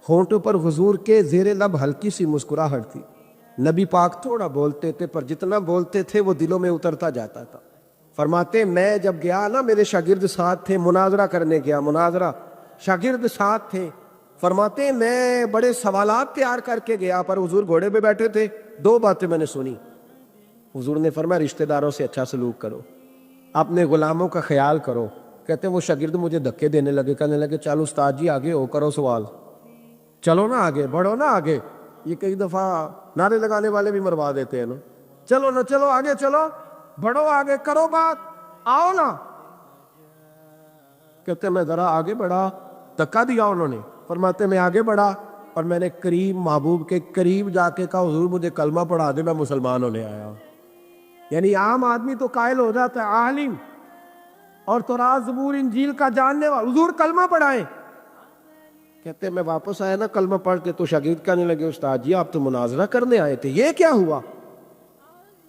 S1: ہونٹوں پر حضور کے زیر لب ہلکی سی مسکراہٹ تھی. نبی پاک تھوڑا بولتے تھے پر جتنا بولتے تھے وہ دلوں میں اترتا جاتا تھا. فرماتے میں جب گیا نا، میرے شاگرد ساتھ تھے، مناظرہ کرنے گیا، مناظرہ، شاگرد ساتھ تھے. فرماتے میں بڑے سوالات تیار کر کے گیا پر حضور گھوڑے پہ بیٹھے تھے. 2 باتیں میں نے سنی. حضور نے فرمایا رشتہ داروں سے اچھا سلوک کرو، اپنے غلاموں کا خیال کرو. کہتے ہیں وہ شاگرد مجھے دھکے دینے لگے، کہنے لگے چلو استاد جی آگے ہو، کرو سوال، چلو نا آگے، بڑھو نا آگے. یہ کئی دفعہ نعرے لگانے والے بھی مروا دیتے ہیں نا، چلو نا، چلو آگے، چلو بڑھو آگے، کرو بات، آؤ نا. کہتے ہیں میں ذرا آگے بڑھا، دھکا دیا انہوں نے. فرماتے میں آگے بڑھا اور میں نے قریب محبوب کے قریب جا کے کہا حضور مجھے کلمہ پڑھا دے، میں مسلمان ہونے آیا. یعنی عام آدمی تو قائل ہو جاتا ہے، عالم اور تورات زبور انجیل کا جاننے والا، حضور کلمہ پڑھائیں. کہتے ہیں میں واپس آیا نا کلمہ پڑھ کے تو شاگرد کہنے لگے استاد جی آپ تو مناظرہ کرنے آئے تھے، یہ کیا ہوا؟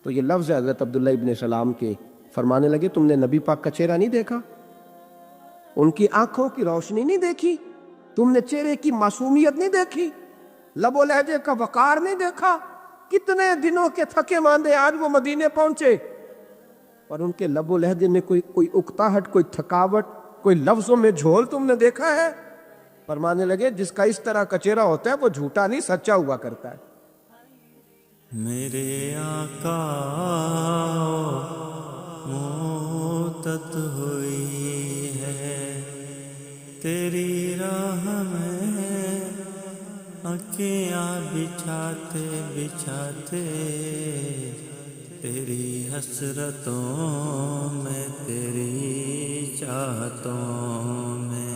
S1: تو یہ لفظ ہے حضرت عبداللہ ابن سلام کے. فرمانے لگے تم نے نبی پاک کا چہرہ نہیں دیکھا، ان کی آنکھوں کی روشنی نہیں دیکھی، تم نے چہرے کی معصومیت نہیں دیکھی، لب و لہجے کا وقار نہیں دیکھا. کتنے دنوں کے تھکے ماندے آج وہ مدینے پہنچے اور ان کے لب و لہجے میں کوئی اکتاہٹ، کوئی تھکاوٹ، کوئی لفظوں میں جھول تم نے دیکھا ہے؟ فرمانے لگے جس کا اس طرح کا چہرہ ہوتا ہے وہ جھوٹا نہیں سچا ہوا کرتا ہے.
S3: میرے آقا مدت ہوئی ہے تیری راہ میں، اکیاں بچھاتے بچھاتے تیری حسرتوں میں، تیری چاہتوں میں.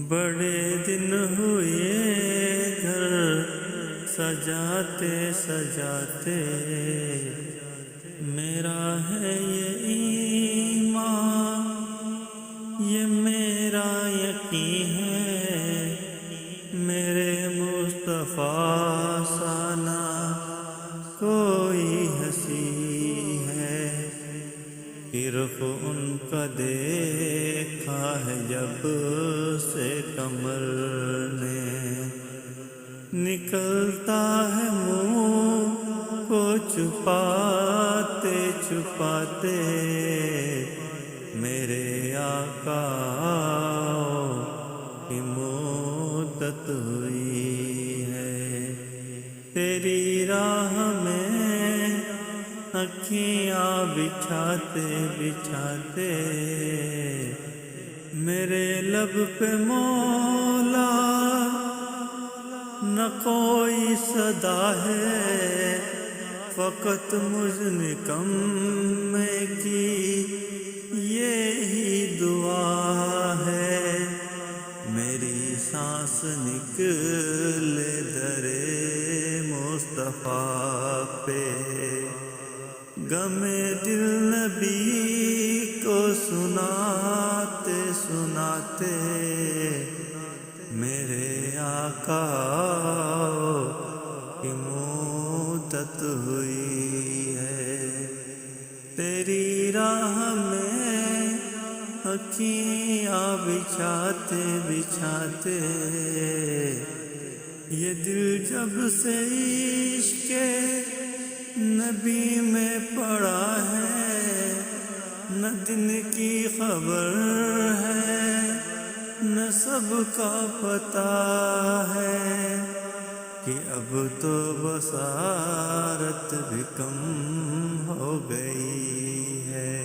S3: بڑے دن ہوئے گھر سجاتے سجاتے، میرا ہے یہ ایمان، یہ میرا یقین ہے، میرے مصطفیٰ سا نہ کوئی ہنسی ہے. رخ ان کا دیکھا ہے جب سے کمر نے، نکلتا ہے منہ کو چھپاتے چھپاتے، میرے آقا کی مدت ہوئی ہے تیری راہ میں، اکھیاں بچھاتے بچھاتے. میرے لب پہ مولا نہ کوئی صدا ہے، فقط مجھ کم میں کی یہی دعا ہے. میری سانس نکلے درے مصطفیٰ پہ، غم دل نبی کو سناتے سناتے، میرے آقا کی مدت ہوئی ہے تیری راہ میں، اکھیاں بچھاتے بچھاتے. یہ دل جب سے عشق نبی میں پڑا ہے، نہ دن کی خبر ہے، نہ سب کا پتہ ہے، کہ اب تو بصارت بھی کم ہو گئی ہے.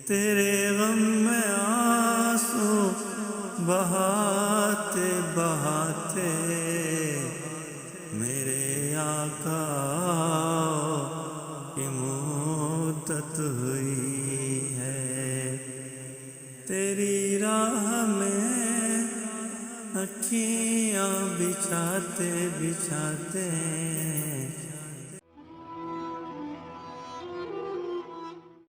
S3: تیرے غم میں آنسو بہاتے بہاتے، میرے آقا کی مدت ہوئی ہے تیری راہ میں، اکھیاں بچھاتے بچھاتے.